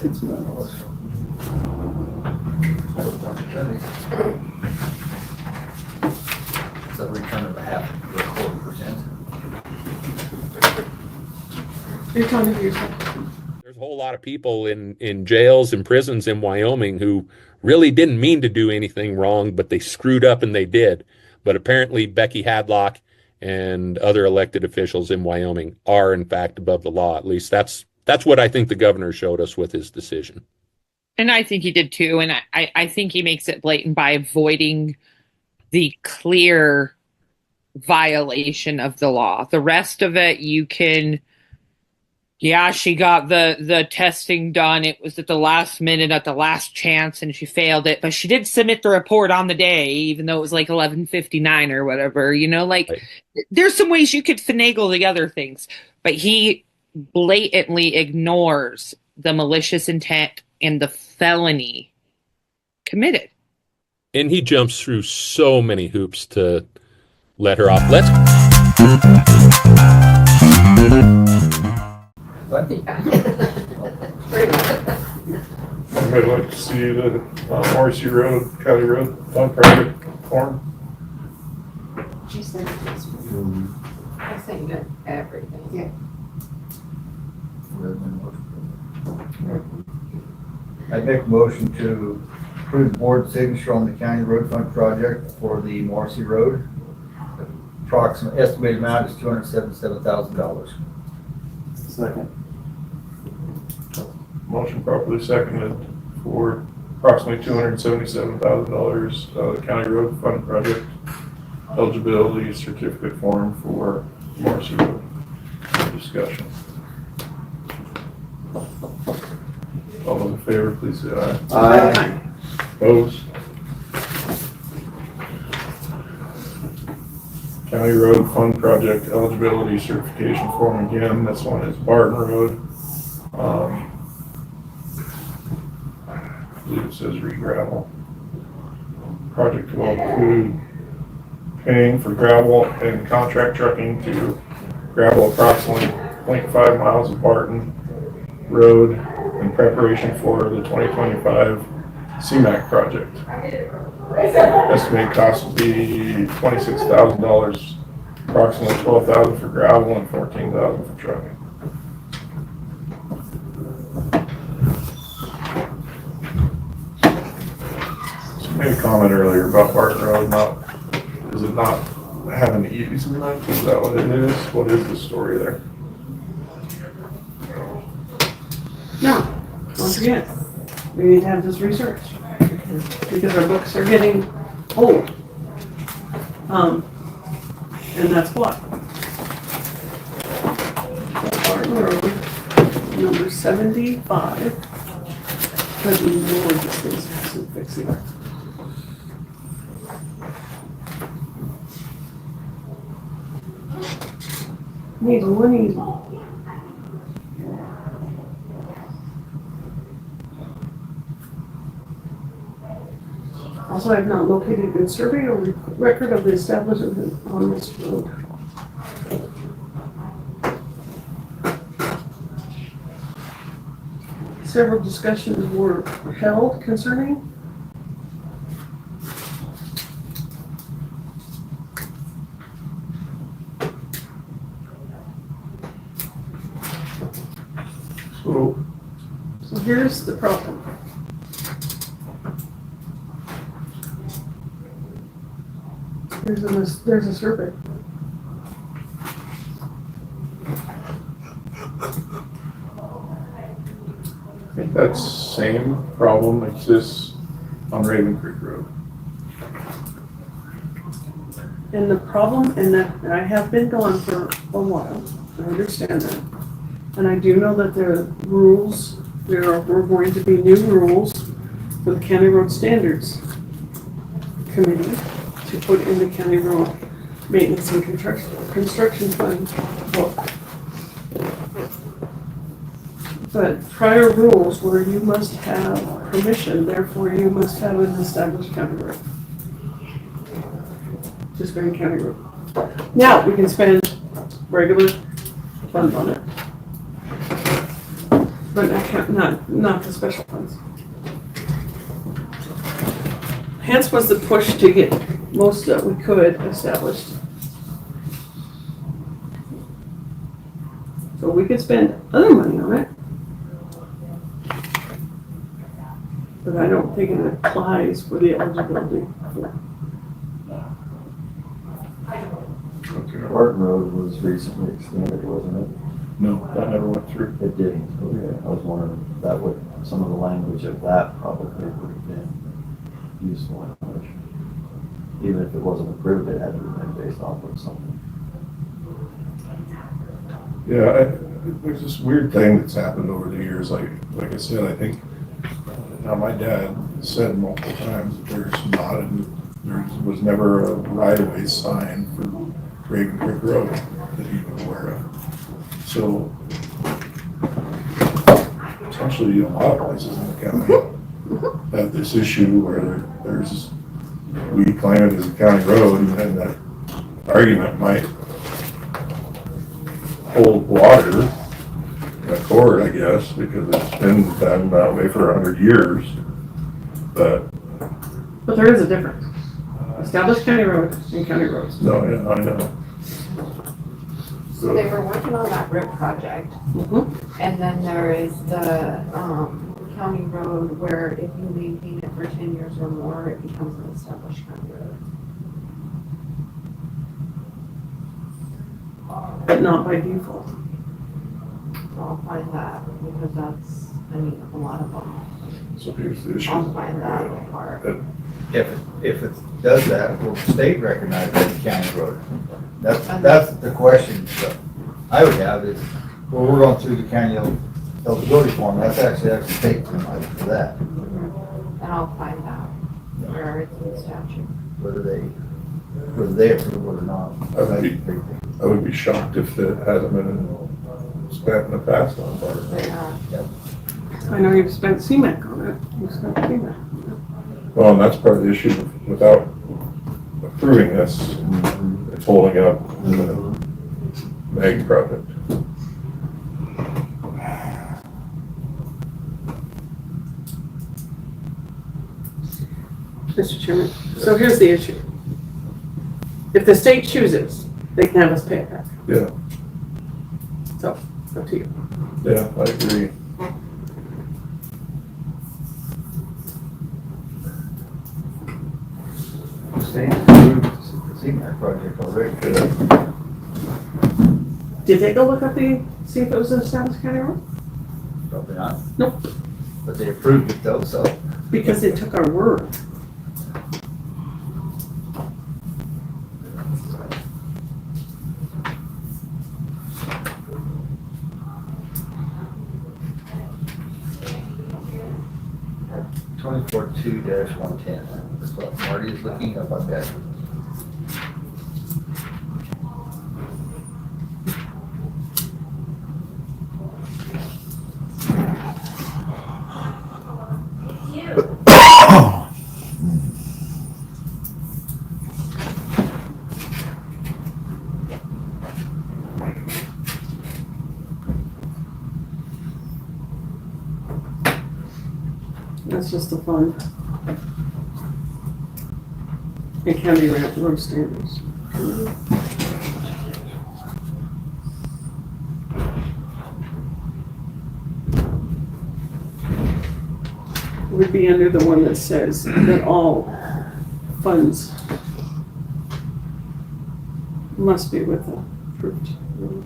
It's a return of a half, a 1/4%. You're talking to yourself. There's a whole lot of people in jails and prisons in Wyoming who really didn't mean to do anything wrong, but they screwed up and they did. But apparently Becky Hadlock and other elected officials in Wyoming are in fact above the law. At least that's what I think the governor showed us with his decision. And I think he did too. And I think he makes it blatant by avoiding the clear violation of the law. The rest of it, you can, yeah, she got the testing done. It was at the last minute, at the last chance, and she failed it. But she did submit the report on the day, even though it was like 11:59 or whatever. You know, like Right. There's some ways you could finagle the other things. But he blatantly ignores the malicious intent and the felony committed. And he jumps through so many hoops to let her off. Let's I'd like to see the Morrissey Road, County Road fund project form. She said it was. I think that everything. Yeah. I make a motion to approve the board signature on the county road fund project for the Morrissey Road. Approximate estimated amount is $277,000. Second. Motion properly seconded for approximately $277,000 county road fund project eligibility certificate form for Morrissey Road. Discussion. All those in favor, please say aye. Aye. Opposed? County Road Fund Project Eligibility Certification Form again. This one is Barton Road. I believe it says re-gravel. Project will include paying for gravel and contract trucking to gravel approximately 0.5 miles of Barton Road in preparation for the 2025 CMAC project. Estimated cost will be $26,000, approximately $12,000 for gravel and $14,000 for trucking. So made a comment earlier about Barton Road is it not having easement? Is that what it is? What is the story there? Now, once again, we need to have this research because our books are getting old. And that's why. Barton Road, number 75. Good Lord, this thing's so fixing. Needs one easement. Also, I have not located a good survey or record of the establishment on this road. Several discussions were held concerning So here's the problem. There's a survey. I think that same problem exists on Raven Creek Road. And the problem, and that I have been gone for a while, I understand that. And I do know that there are rules, were going to be new rules for the County Road Standards Committee to put in the County Road Maintenance and Construction Fund book. But prior rules were you must have permission, therefore you must have an established county road. Just Green County Road. Now, we can spend regular funds on it. But not the special funds. Hence was the push to get most that we could established. So we could spend other money on it. But I don't think it applies for the eligibility for. Barton Road was recently extended, wasn't it? No, that never went through. It didn't. Okay. I was wondering if that would, some of the language of that probably would have been useful language. Even if it wasn't approved, it had to have been based off of something. Yeah, there's this weird thing that's happened over the years. Like I said, I think, now my dad said multiple times that there was never a right-of-way sign for Raven Creek Road that he was aware of. So, essentially, a lot of places in the county have this issue where we claim it as a county road, and that argument might hold water in a court, I guess, because it's been done that way for 100 years. But there is a difference. Established county road and county roads. no, yeah, I know. So they were working on that RIP project. And then there is the county road where if you maintain it for 10 years or more, it becomes an established county road. But not by default. So I'll find that because that's, I mean, a lot of them. So here's the issue. I'll find that part. If it does that, will the state recognize it as a county road? That's the question that I would have is, well, we're going through the county eligibility form, that's actually state money for that. And I'll find out where it's in statute. Whether they approve it or not. I would be shocked if it hasn't been spent in the past on Barton Road. I know you've spent CMAC on it. You've spent CMAC. Well, and that's part of the issue. Without approving this, it's holding up the Meg project. Mr. Chairman, so here's the issue. If the state chooses, they can have us pay it back. Yeah, So, it's up to you. yeah, I agree. The state approved the CMAC project already. Did they go look up see if it was an established county road? Probably not. Nope. But they approved it though, so. Because they took our word. Twenty-four two 110. That's what Marty is looking up on that. That's just the fund. And county road standards. Would be under the one that says that all funds must be with the approved road.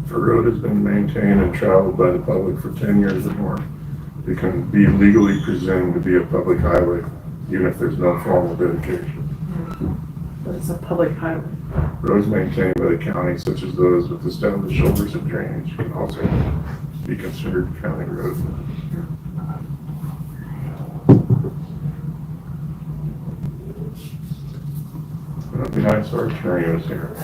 If a road has been maintained and traveled by the public for 10 years or more, it can be legally presumed to be a public highway, even if there's no formal dedication. But it's a public highway. Roads maintained by the county, such as those with established shoulders of drainage, can also be considered county roads. It'd be nice if our attorney was here.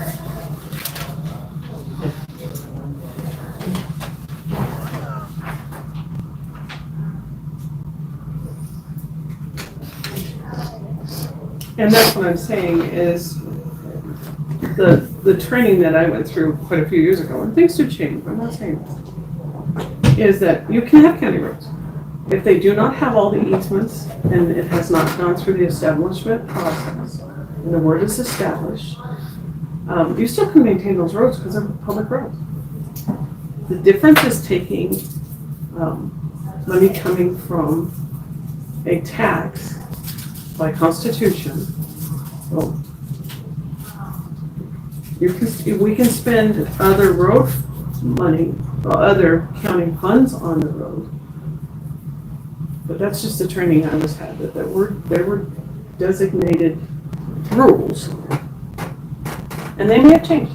And that's what I'm saying is the training that I went through quite a few years ago, and things do change, I'm not saying this, is that you can have county roads. If they do not have all the easements and it has not gone through the establishment process, and the word is established, you still can maintain those roads because they're public roads. The difference is taking money coming from a tax by constitution. So we can spend other road money, or other county funds on the road. But that's just the training I was had, that there were designated rules. And they may have changed.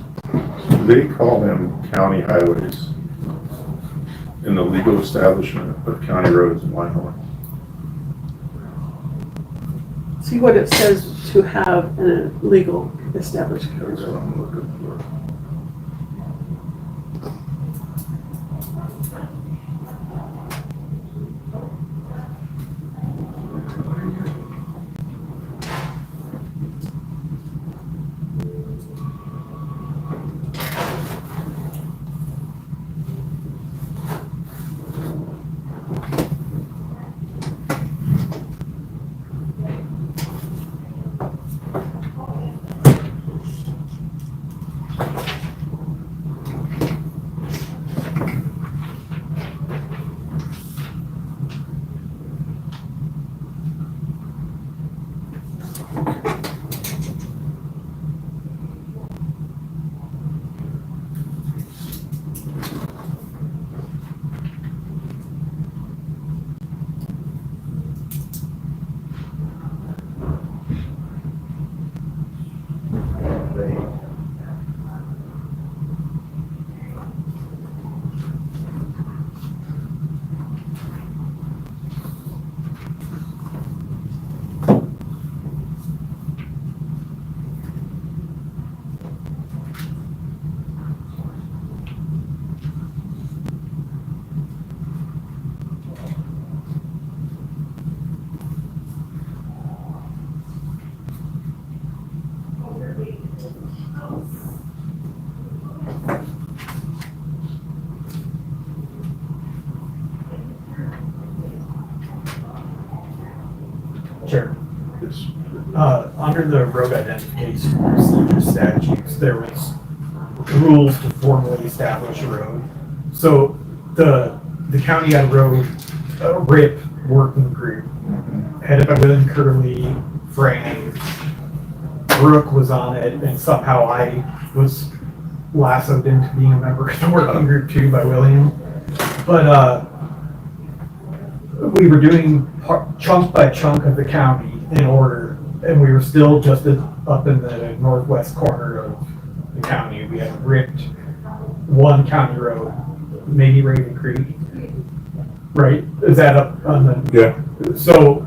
They call them county highways in the legal establishment of county roads in Wyoming. See what it says to have a legal established county That's what road. I'm looking for. Sure. Under the road identification procedure statutes, there was rules to formally establish a road. So the county had a RIP working group, headed by William Curley, Frank, Brooke was on it, and somehow I was lassoed into being a member of the working group too by William. But we were doing chunk by chunk of the county in order, and we were still just up in the northwest corner of the county. We had ripped one county road, maybe Raven Creek, right? Is that up on the? Yeah. So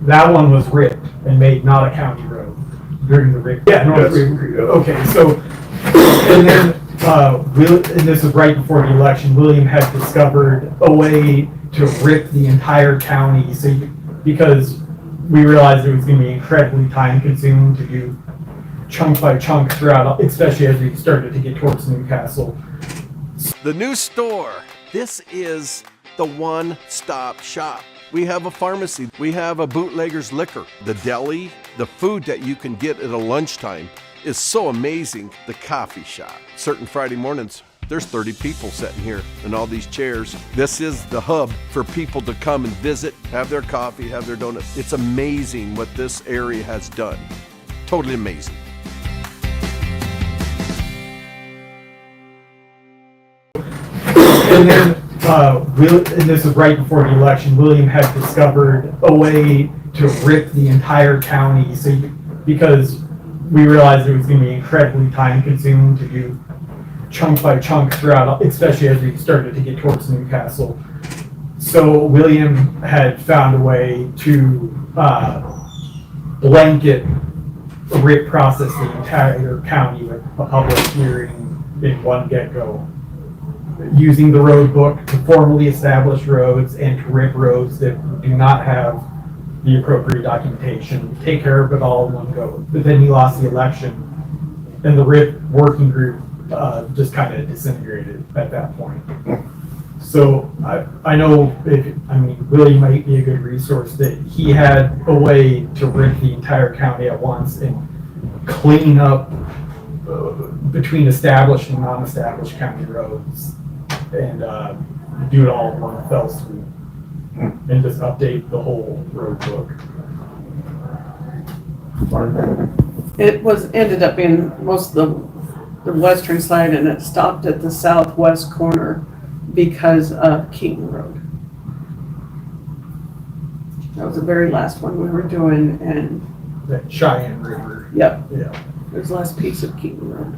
that one was ripped and made not a county road during the rip. Yeah, North Raven Creek. Okay, so and then and this was right before the election. William had discovered a way to rip the entire county, because we realized it was going to be incredibly time consuming to do chunk by chunk throughout, especially as we started to get towards Newcastle. The new store. This is the one-stop shop. We have a pharmacy. We have a bootlegger's liquor. The deli, the food that you can get at a lunchtime is so amazing. The coffee shop. Certain Friday mornings, there's 30 people sitting here in all these chairs. This is the hub for people to come and visit, have their coffee, have their donuts. It's amazing what this area has done. Totally amazing. And then, and this was right before the election, William had discovered a way to rip the entire county, because we realized it was going to be incredibly time consuming to do chunk by chunk throughout, especially as we started to get towards Newcastle. So William had found a way to blanket rip process the entire county with a public hearing in one get-go, using the road book to formally establish roads and to rip roads that do not have the appropriate documentation, take care of it all in one go. But then he lost the election, and the RIP working group just kind of disintegrated at that point. So I know, Willie might be a good resource, that he had a way to rip the entire county at once and clean up between established and non-established county roads, and do it all in one fell swoop, and just update the whole road book. It ended up being most of the western side, and it stopped at the southwest corner because of Keaton Road. That was the very last one we were doing, and That Cheyenne River. yep, Yeah. it was the last piece of Keaton Road.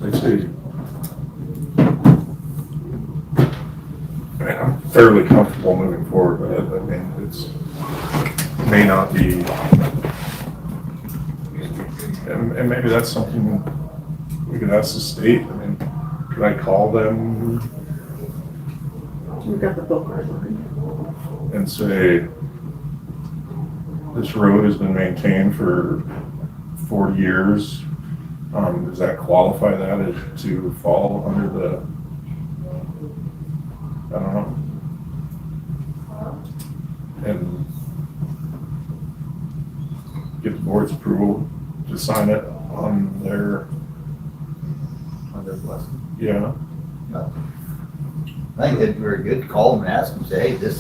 I see. I'm fairly comfortable moving forward, but it may not be, and maybe that's something we could ask the state. Could I call them We got the book right behind and say, this road has been maintained for 40 years? Does that qualify that as to fall under the, I don't know. And get the board's approval to sign it on their blessing. Yeah. I think it'd be very good to call them and ask them, say, hey,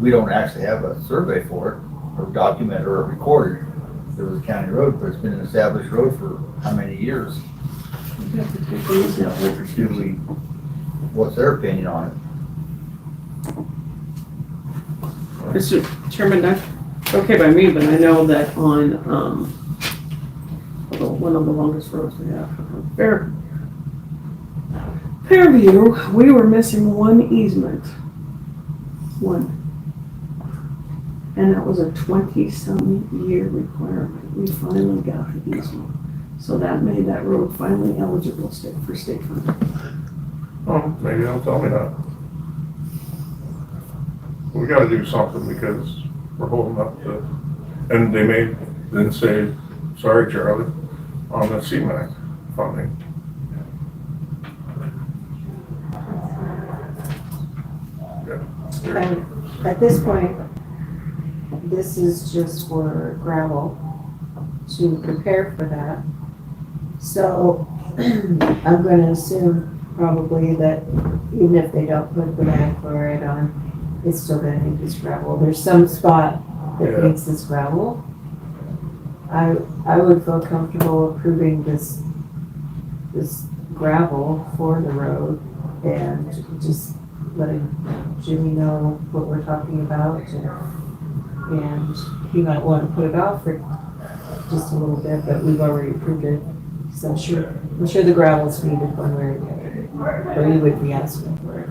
we don't actually have a survey for it, or document or recorded. There was a county road, but it's been an established road for how many years? What's their opinion on it? Mr. Chairman, that's okay by me, but I know that on one of the longest roads we have, Fairview, we were missing one easement. One. And that was a 20-some year requirement. We finally got the easement. So that made that road finally eligible for state funding. Oh, maybe they'll tell me that. We gotta do something because we're holding up the And they may then say, sorry, Charlie, on the CMAQ funding. Yeah. And at this point, this is just for gravel to prepare for that. So I'm gonna assume probably that even if they don't put the mag chloride on, it's still gonna need this gravel. There's some spot that Yeah. needs this gravel. I would feel comfortable approving this gravel for the road and just letting Jimmy know what we're talking about, and he might want to put it off for just a little bit, but we've already approved it. So I'm sure the gravel's needed one way or the other, or you would be asking for it,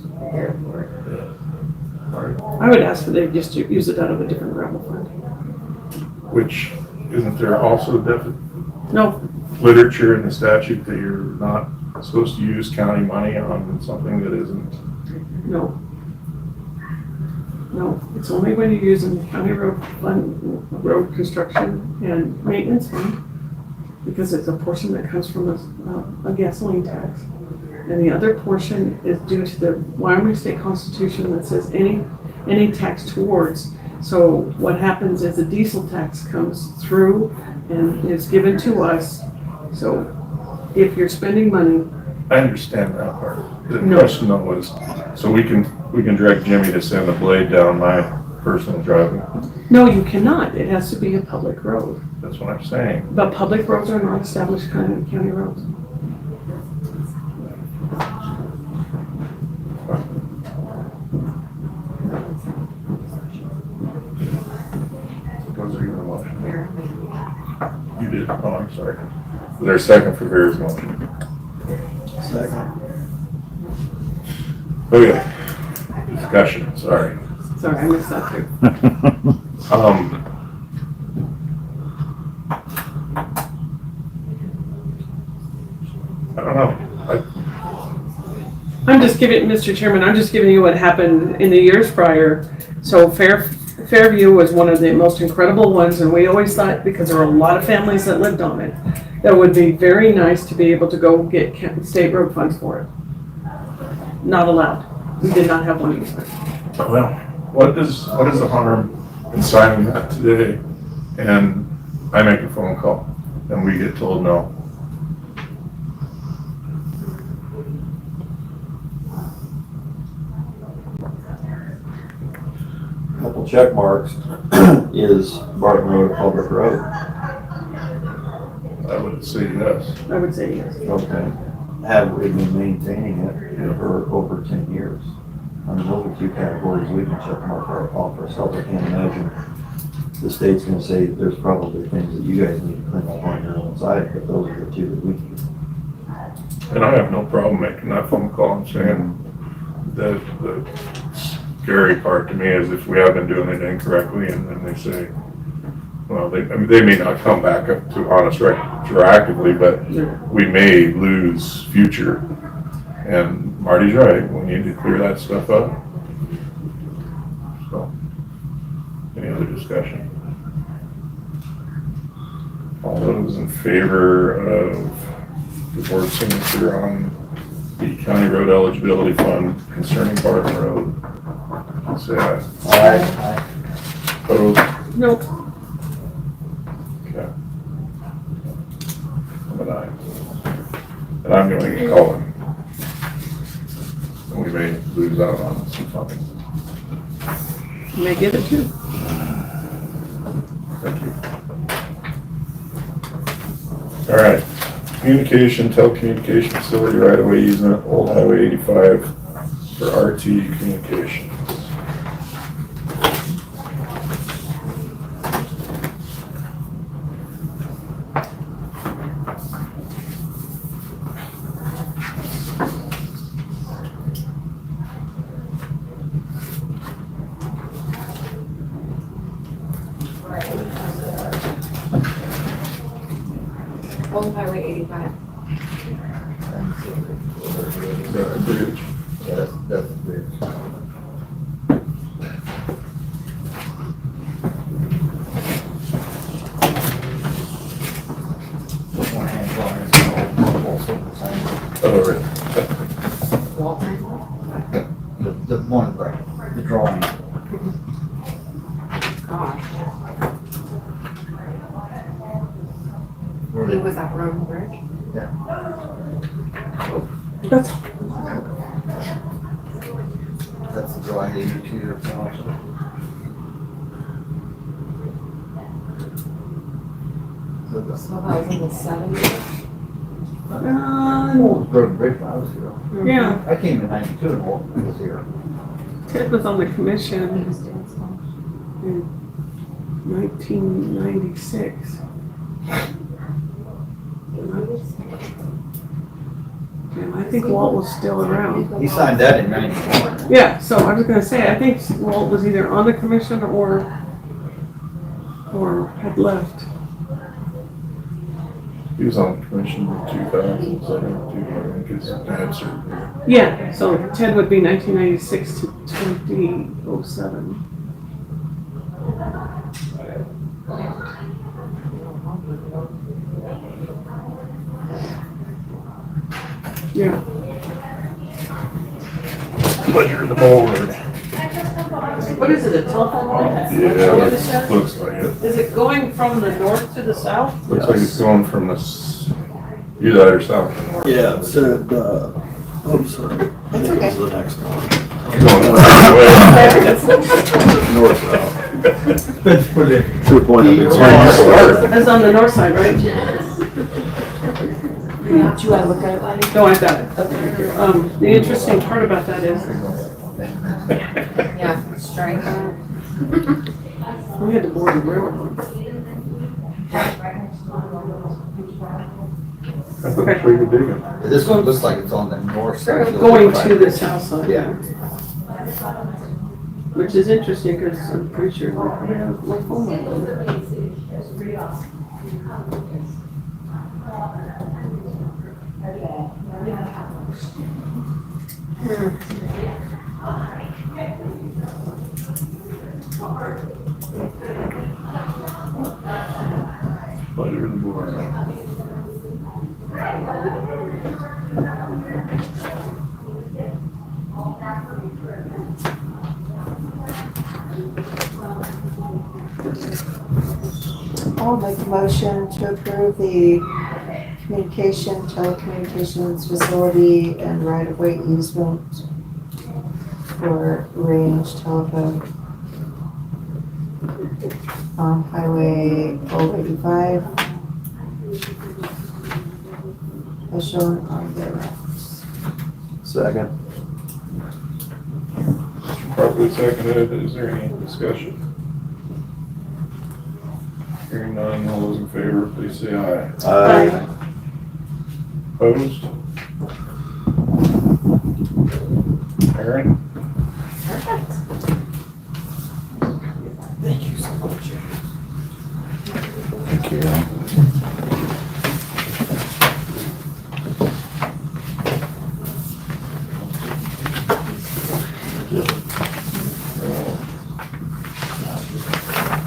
to prepare for it. I would ask for they just to use it out of a different gravel fund. Which, isn't there also No, literature in the statute that you're not supposed to use county money on something that isn't? no. No, it's only when you're using the county road fund, road construction and maintenance fund, because it's a portion that comes from a gasoline tax. And the other portion is due to the Wyoming State Constitution that says any tax towards. So what happens is a diesel tax comes through and is given to us. So if you're spending money. I understand that part. The No. question though was, so we can direct Jimmy to send a blade down my personal driveway. No, you cannot. It has to be a public road. That's what I'm saying. But public roads are not established county roads. Was there even a motion? You did, oh, I'm sorry. Was there a second for Vera's motion? Second. Okay, discussion, sorry. Sorry, I missed that too. I don't know. I'm just giving, Mr. Chairman, I'm just giving you what happened in the years prior. So Fairview was one of the most incredible ones, and we always thought, because there were a lot of families that lived on it, that would be very nice to be able to go get state road funds for it. Not allowed. We did not have one either. Well, what is the harm in signing that today and I make a phone call and we get told no? Couple check marks. Is Barton Road a public road? I would say yes. I would say yes. Okay. Have we been maintaining it for over 10 years? I mean, those are two categories we can check mark off ourselves. I can't imagine the state's gonna say there's probably things that you guys need to clean up on your own side, but those are the two that we can. And I have no problem making that phone call and saying that the scary part to me is if we have been doing it incorrectly and then they say, well, they may not come back up to honest retroactively, but we may lose future. And Marty's right, we need to clear that stuff up. So, any other discussion? All those in favor of the board signature on the county road eligibility fund concerning Barton Road, say aye. Aye. Opposed? Nope. Okay. I'm an aye. And I'm going to call it. And we may lose out on some funding. You may get it too. Thank you. All right. Communication, telecommunication facility right-of-way easement, Old Highway 85 for RT Communications. Old Highway 85. Bridge. Yeah, that's the bridge. Over. The one, the drawing. Gosh, Where he they- was at Road and Bridge. That's the drawing they do to your house. So that was in the 70s. Road and Bridge when I was here. Yeah, I came in '92 and Walton was here. Ted was on the commission He was doing some. in 1996. And I think Walt was still around. He signed that in '94. Yeah, so I was gonna say, I think Walt was either on the commission or had left. He was on the commission in 2000, so I think his dad served there. Yeah, so Ted would be 1996 to 2007. Yeah. Pleasure of the board. What is it, a telephone line? Yeah, looks like it. Is it going from the north to the south? Looks like it's going from this, either or south. Yeah, it said, I'm sorry. I think it was the next one. Going North south. 2.0. That's on the north side, right? Do you want to look at it, Lenny? No, I've got it. The interesting part about that is Yeah, strike that. we had to board the railroad. That's pretty good digging. This one looks like it's on the north side. Going to the south side, yeah. Which is interesting because I'm pretty sure we have my phone number. Pleasure of the board. I'll make a motion to approve the telecommunications facility and right-of-way easement for range telephone on Highway 085 as shown on the maps. Second. Properly seconded, is there any discussion? Hearing none, all those in favor, please say aye. Aye. Opposed? Aaron? Perfect. Thank you so much. Thank you.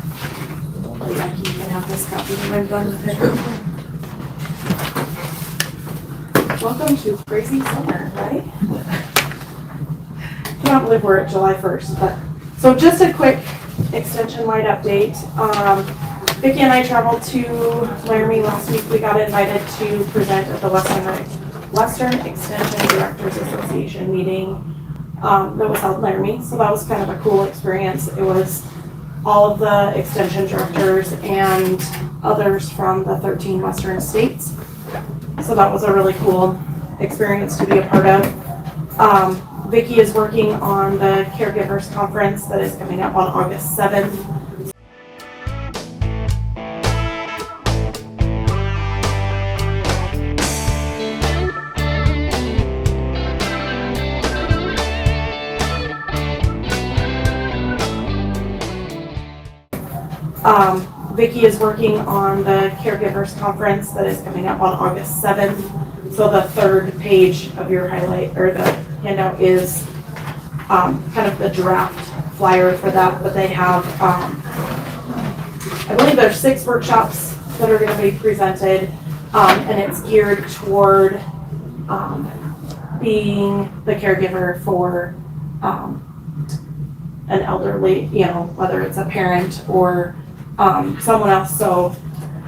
You can have this copy when I'm done with it. Welcome to crazy summer, right? Cannot believe we're at July 1st, but, so just a quick extension-wide update. Vicki and I traveled to Laramie last week. We got invited to present at the Western Extension Directors Association meeting that was held in Laramie. So that was kind of a cool experience. It was all of the extension directors and others from the 13 Western states. So that was a really cool experience to be a part of. Vicki is working on the Caregivers Conference that is coming up on August 7th. Vicki is working on the Caregivers Conference that is coming up on August 7th. So the third page of your highlight or the handout is kind of the draft flyer for that, but they have, I believe there's 6 workshops that are going to be presented, and it's geared toward being the caregiver for an elderly, whether it's a parent or someone else. So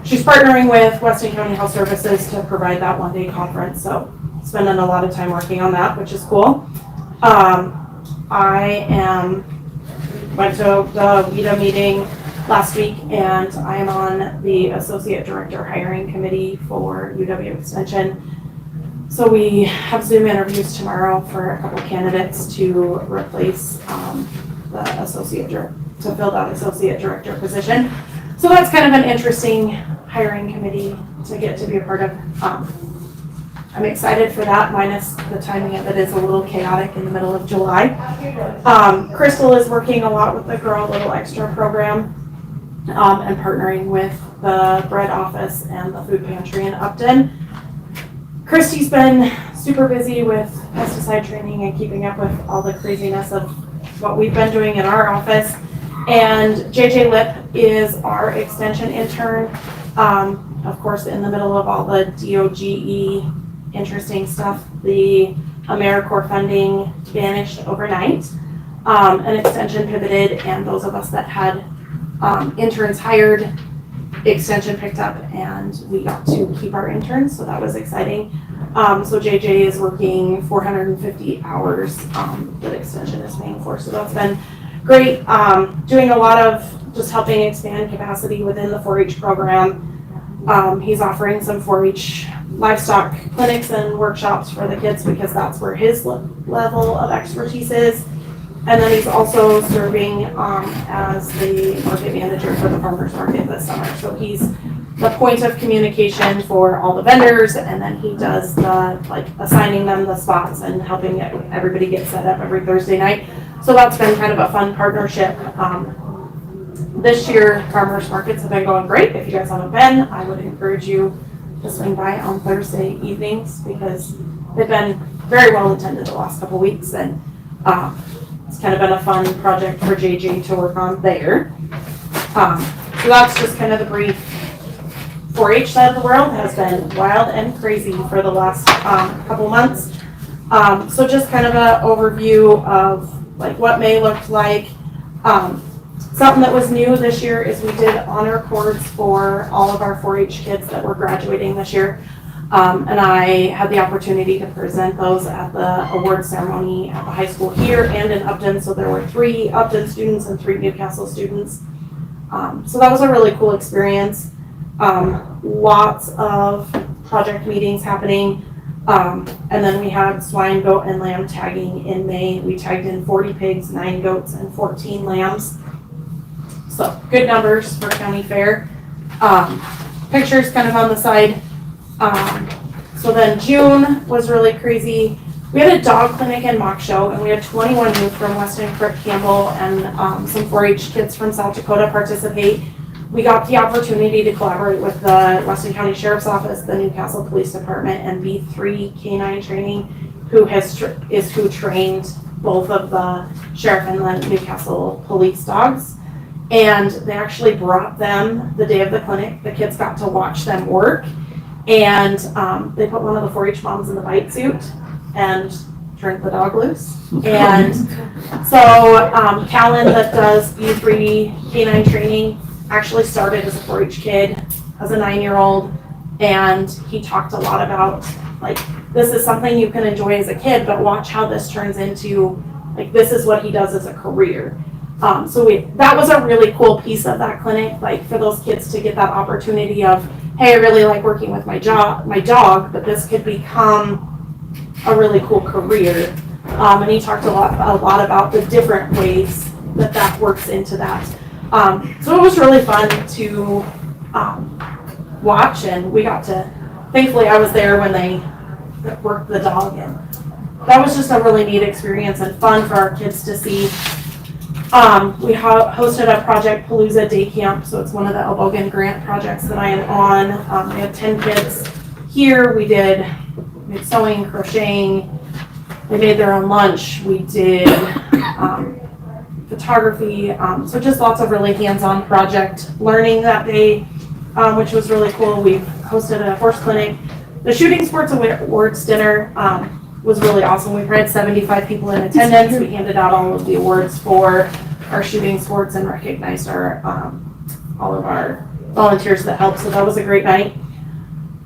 she's partnering with Weston County Health Services to provide that one-day conference. So spending a lot of time working on that, which is cool. Went to the WIDA meeting last week, and I am on the Associate Director Hiring Committee for UW Extension. So we have Zoom interviews tomorrow for a couple candidates to replace the Associate Director, to fill that Associate Director position. So that's kind of an interesting hiring committee to get to be a part of. I'm excited for that, minus the timing of it is a little chaotic in the middle of July. Crystal is working a lot with the Grow a Little Extra program and partnering with the bread office and the food pantry in Upton. Christy's been super busy with pesticide training and keeping up with all the craziness of what we've been doing in our office. And JJ Lip is our extension intern, of course, in the middle of all the DOGE interesting stuff. The AmeriCorps funding vanished overnight. An extension pivoted, and those of us that had interns hired, extension picked up, and we got to keep our interns, so that was exciting. So JJ is working 450 hours that extension is paying for, so that's been great. Doing a lot of just helping expand capacity within the 4-H program. He's offering some 4-H livestock clinics and workshops for the kids because that's where his level of expertise is. And then he's also serving as the market manager for the farmers market this summer. So he's the point of communication for all the vendors, and then he does the assigning them the spots and helping everybody get set up every Thursday night. So that's been kind of a fun partnership. This year, farmers markets have been going great. If you guys haven't been, I would encourage you to swing by on Thursday evenings because they've been very well attended the last couple weeks, and it's kind of been a fun project for JJ to work on there. So that's just kind of the brief. 4-H side of the world has been wild and crazy for the last couple months. So just kind of an overview of what May looked like. Something that was new this year is we did honor cords for all of our 4-H kids that were graduating this year. And I had the opportunity to present those at the award ceremony at the high school here and in Upton. So there were 3 Upton students and 3 Newcastle students. So that was a really cool experience. Lots of project meetings happening. And then we had swine, goat, and lamb tagging in May. We tagged in 40 pigs, 9 goats, and 14 lambs. So good numbers for county fair. Pictures kind of on the side. So then June was really crazy. We had a dog clinic and mock show, and we had 21 youth from Weston, Crick, Campbell, and some 4-H kids from South Dakota participate. We got the opportunity to collaborate with the Weston County Sheriff's Office, the Newcastle Police Department, and B3 Canine Training, who trained both of the sheriff and the Newcastle police dogs. And they actually brought them the day of the clinic. The kids got to watch them work. And they put one of the 4-H moms in the bite suit and turned the dog loose. And so Callan, that does B3 Canine Training, actually started as a 4-H kid, as a 9-year-old. And he talked a lot about, this is something you can enjoy as a kid, but watch how this turns into, this is what he does as a career. So that was a really cool piece of that clinic, for those kids to get that opportunity of, hey, I really like working with my dog, but this could become a really cool career. And he talked a lot about the different ways that works into that. So it was really fun to watch, and we got to, thankfully I was there when they worked the dog, and that was just a really neat experience and fun for our kids to see. We hosted a Project Palooza day camp, so it's one of the Elbogan grant projects that I am on. We had 10 kids here. We did sewing, crocheting. They made their own lunch. We did photography. So just lots of really hands-on project learning that day, which was really cool. We hosted a horse clinic the Shooting Sports Awards dinner was really awesome. We had 75 people in attendance. We handed out all of the awards for our shooting sports and recognized our all of our volunteers that helped. So that was a great night.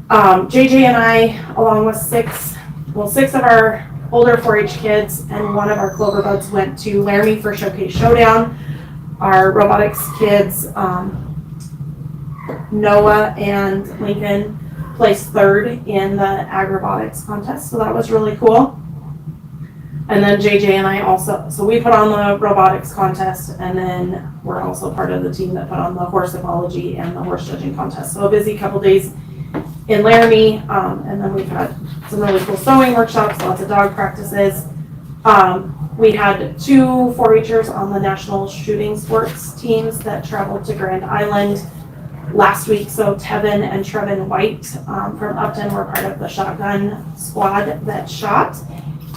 JJ and I, along with six of our older 4-H kids and one of our Clover Buds, went to Laramie for Showcase Showdown. Our robotics kids, Noah and Lincoln, placed third in the ag robotics contest, so that was really cool. And then JJ and I also, so we put on the robotics contest, and then we're also part of the team that put on the horse ecology and the horse judging contest. So a busy couple days in Laramie, and then we've had some really cool sewing workshops, lots of dog practices. We had 2 4-H'ers on the national shooting sports teams that traveled to Grand Island last week. So Tevin and Trevin White from Upton were part of the shotgun squad that shot.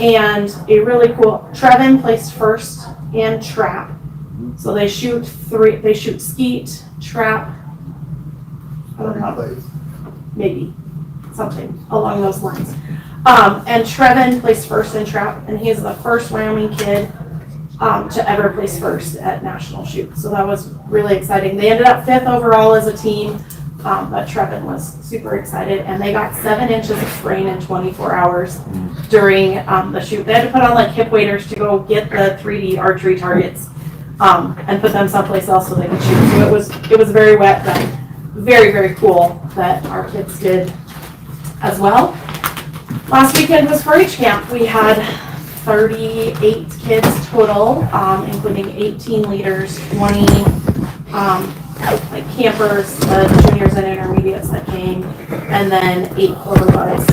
And a really cool, Trevin placed first in trap. So they shoot skeet, trap, I don't know, maybe something along those lines. And Trevin placed first in trap, and he is the first Wyoming kid to ever place first at National Shoot. So that was really exciting. They ended up 5th overall as a team, but Trevin was super excited, and they got 7 inches of sprain in 24 hours during the shoot. They had to put on like hip waders to go get the 3D archery targets and put them someplace else so they could shoot. So it was very wet, but very, very cool that our kids did as well. Last weekend was 4-H camp. We had 38 kids total, including 18 leaders, 20 like campers, the juniors and intermediates that came, and then 8 Clover Buds.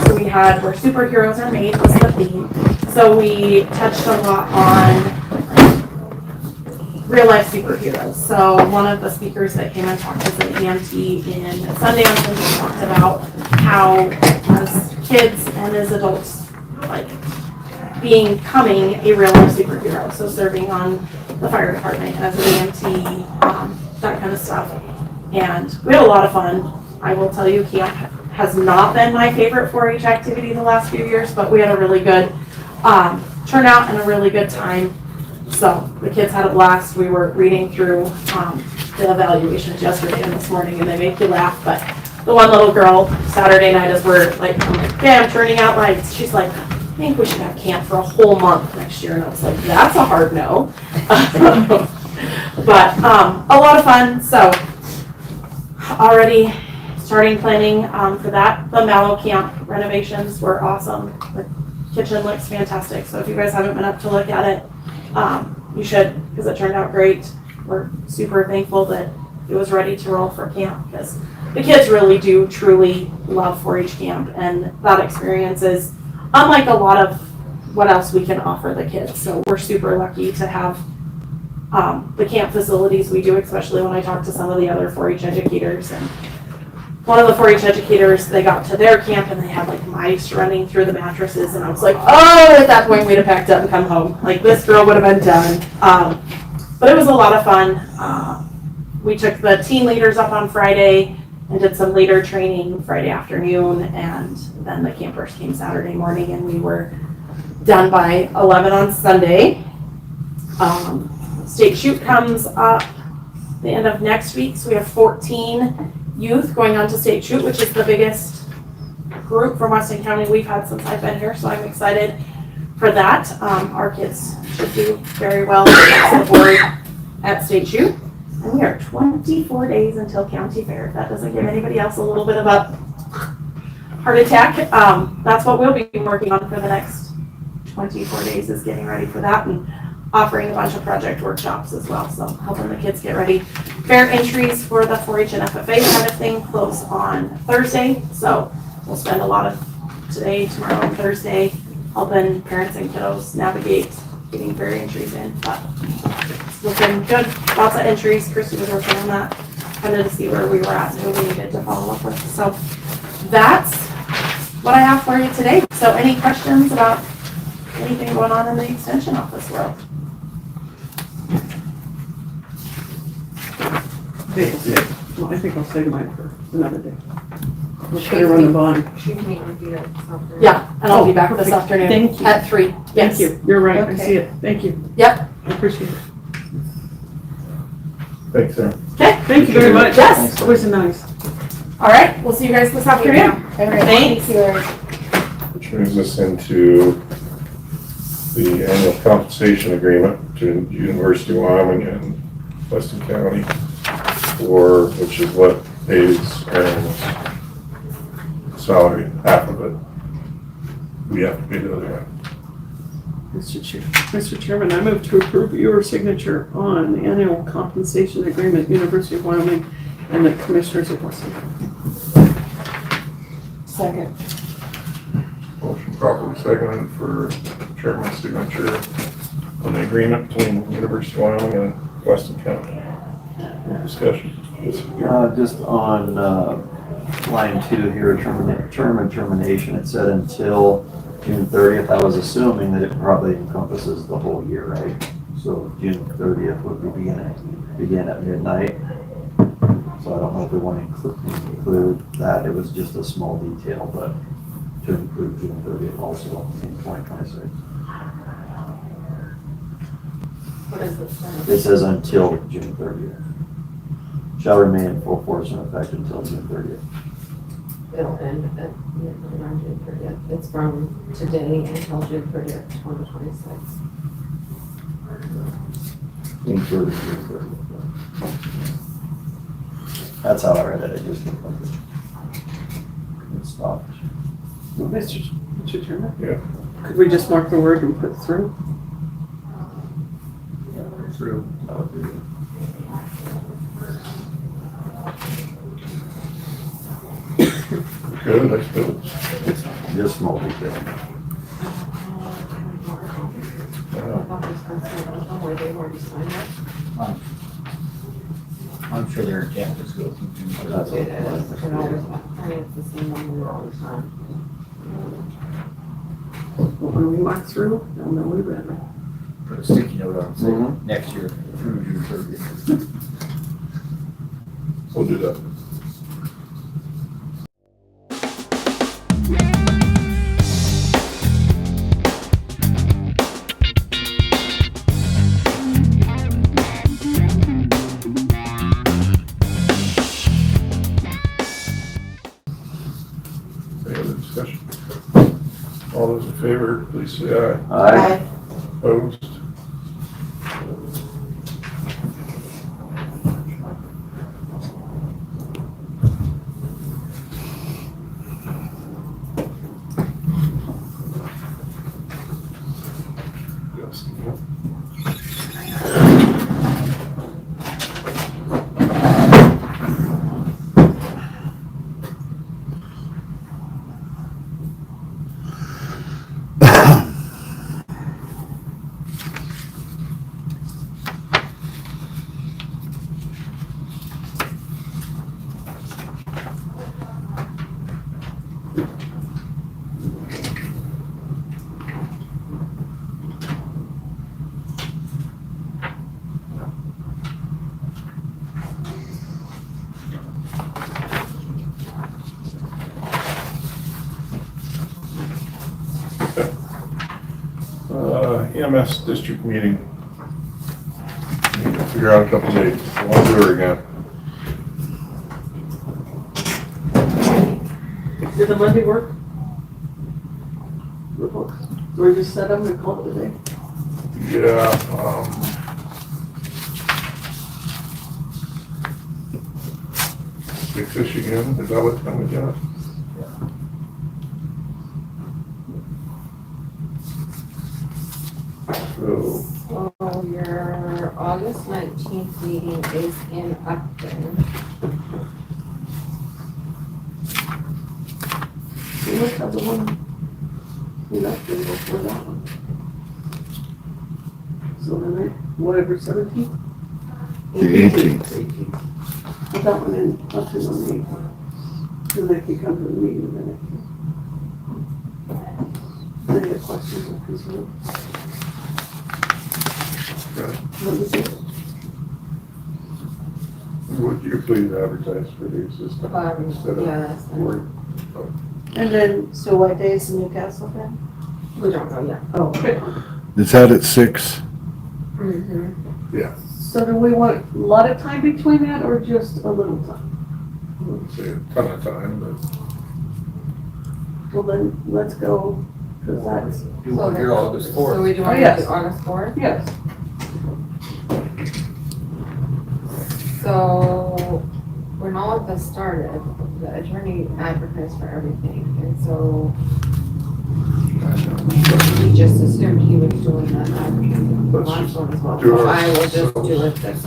So we had Where Superheroes Are Made was the theme. So we touched a lot on real life superheroes. So one of the speakers that came and talked was an EMT in Sundance, and he talked about how as kids and as adults, like becoming a real life superhero. So serving on the fire department as an EMT, that kind of stuff. And we had a lot of fun. I will tell you, camp has not been my favorite 4-H activity the last few years, but we had a really good turnout and a really good time. So the kids had a blast. We were reading through the evaluations yesterday and this morning, and they make you laugh. But the one little girl, Saturday night, as we're like, I'm like, okay, I'm turning out lights. She's like, I think we should have camp for a whole month next year. And I was like, that's a hard no. But a lot of fun. So already starting planning for that. The Mallow camp renovations were awesome. The kitchen looks fantastic. So if you guys haven't been up to look at it, you should, because it turned out great. We're super thankful that it was ready to roll for camp, because the kids really do truly love 4-H camp, and that experience is unlike a lot of what else we can offer the kids. So we're super lucky to have the camp facilities we do, especially when I talk to some of the other 4-H educators. And one of the 4-H educators, they got to their camp and they had like mice running through the mattresses, and I was like, oh, at that point we'd have packed up and come home. Like, this girl would have been done. But it was a lot of fun. We took the team leaders up on Friday and did some leader training Friday afternoon, and then the campers came Saturday morning, and we were done by 11 on Sunday. State shoot comes up the end of next week, so we have 14 youth going on to state shoot, which is the biggest group from Weston County we've had since I've been here, so I'm excited for that. Our kids should do very well across the board at state shoot. And we are 24 days until county fair. If that doesn't give anybody else a little bit of a heart attack, that's what we'll be working on for the next 24 days, is getting ready for that and offering a bunch of project workshops as well. So helping the kids get ready. Fair entries for the 4-H and FFA kind of thing close on Thursday. So we'll spend a lot of today, tomorrow, and Thursday helping parents and kiddos navigate getting fair entries in. But it's looking good. Lots of entries. Christy was working on that, kind of to see where we were at and who we needed to follow up with. So that's what I have for you today. So any questions about anything going on in the extension office world? Well, I think I'll save mine for another day. We'll put her on the bond. She can meet with you this afternoon. Yeah, and I'll be back this perfect. afternoon. Thank you. At 3. Yes. Thank you. You're right. I Okay. see it. Thank you. Yep. I appreciate it. Thanks, Aaron. Okay. Thank you very much. Yes. Always nice. All right. We'll see you guys this afternoon. All right. Thanks. Thank you, Eric. Which brings us into the annual compensation agreement between University of Wyoming and Weston County which is what pays Aaron's salary, half of it. We have to pay the other half. Mr. Chairman, I move to approve your signature on the annual compensation agreement, University of Wyoming and the Commissioners of Weston. Second. Motion properly seconded for chairman's signature on the agreement between University of Wyoming and Weston County. Any discussion? Just on, line 2 here, term and termination, it said until June 30th. I was assuming that it probably encompasses the whole year, right? So June 30th would begin at midnight. So I don't know if we want to include that. It was just a small detail, but to include June 30th also in 2026. What is it say? It says until June 30th. Shall remain in full force and effect until June 30th. It'll end at around June 30th. It's from today until June 30th, 2026. Including June 30th. That's how I read it. It just looked like it stopped. Mr. Chairman? Yeah. Could we just mark the word and put through? Through. That would be good. Good, that's good. Just small detail. I thought this was something where they already signed it. I'm sure their intent was go through. That's It all. is. It always, I mean, it's the same one we always sign. When we mark through, they'll know we read it. Put a sticky note on, say, Mhm. next year, through June 30th. We'll do that. Any other discussion? All those in favor, please say aye. Aye. Opposed? EMS district meeting. Need to figure out a couple dates. We'll do her again. Did the Monday work? Do we just set them and call it a day? Yeah, six-ish again, is that what time we got? So, So your August 19th meeting is in Upton. We must have the one in Upton before that one. So then whatever, 17th? The 18th. 18th. Put that one in Upton on the 18th. Then they can come to the meeting then. Any other questions or concerns? What was it? Would you please advertise for the assistant instead of Yes, Lori? And then, So what day is Newcastle then? we don't know yet. Oh, Is that at 6? Mm-hmm. so do we want a lot of time between that or just a little time? I wouldn't say a ton of time, but Well, then, let's go, because that's, You want to hear August So 4th? we do want to yes. do August 4th? yes. So, when all of this started, the attorney advertised for everything, and so we just assumed he was doing that advertising. Let's Last just one as well. do So it I will just ourselves. do it this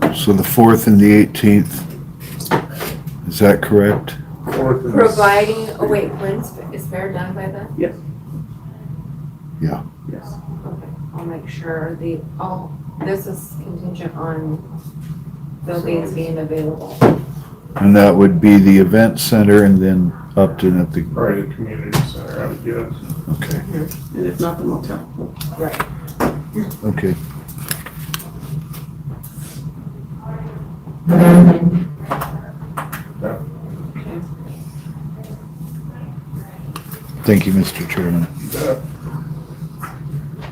way. So the 4th and the 18th. Is that correct? Providing, oh wait, when's, is fair done by then? Yes. Yeah. Yes. Okay, I'll make sure this is contingent on buildings being available. And that would be the event center and then Upton at the, probably the community center, I would guess. okay, And if not, the motel. Right. okay. Yeah. Thank you, Mr. Chairman. Yeah.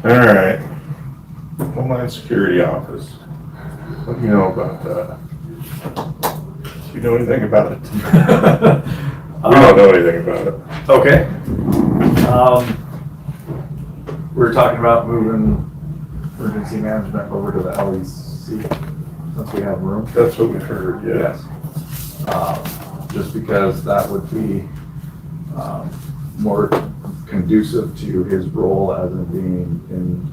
All right. Homeland Security Office. What do you know about that? Do you know anything about it? We don't know anything about it. Okay. We were talking about moving emergency management over to the LEC since we have room. That's what we've heard, yes. Just because that would be more conducive to his role as in being in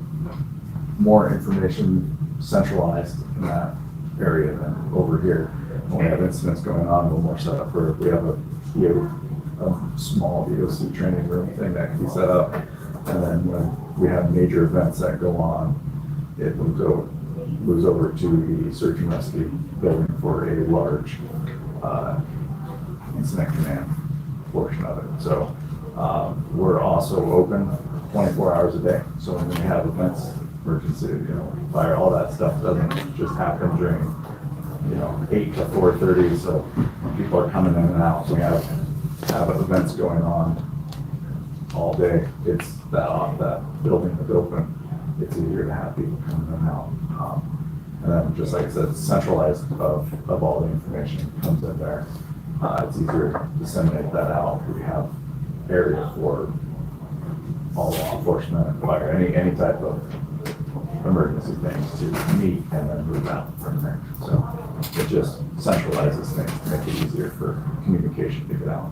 more information centralized in that area than over here. When we have incidents going on, we're more set up for, we have a small VOC training room thing that can be set up. And then when we have major events that go on, it moves over to the search and rescue building for a large incident command portion of it. So we're also open 24 hours a day. So when we have events, emergency, fire, all that stuff doesn't just happen during 8 to 4:30. So people are coming in and out. We have events going on all day. It's that building is open. It's easier to have people coming in and out. And then just like I said, centralized of all the information comes in there. It's easier to disseminate that out. We have area for all law enforcement and fire, any type of emergency things to meet and then move out from there. So it just centralizes things to make it easier for communication to get out.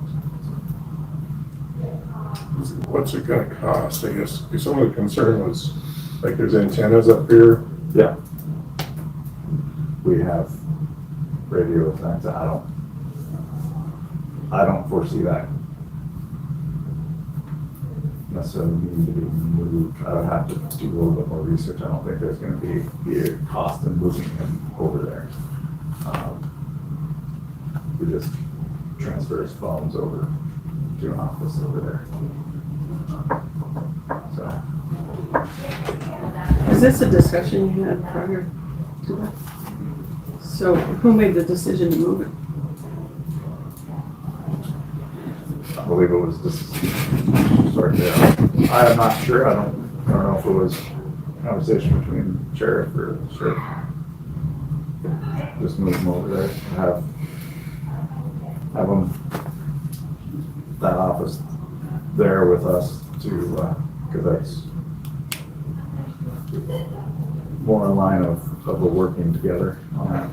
What's it gonna cost, I guess? Because some of the concern was, like, there's antennas up here. Yeah. We have radio things. I don't foresee that necessarily needing to be moved. I would have to do a little bit more research. I don't think there's going to be a cost in moving him over there. We just transfer his phones over to an office over there. So. Is this a discussion you had prior to that? So who made the decision to move it? I believe it was just, sorry, I am not sure. I don't know if it was a conversation between sheriff or sheriff. Just move them over there and have them, that office there with us to, because that's more in line of the working together on that.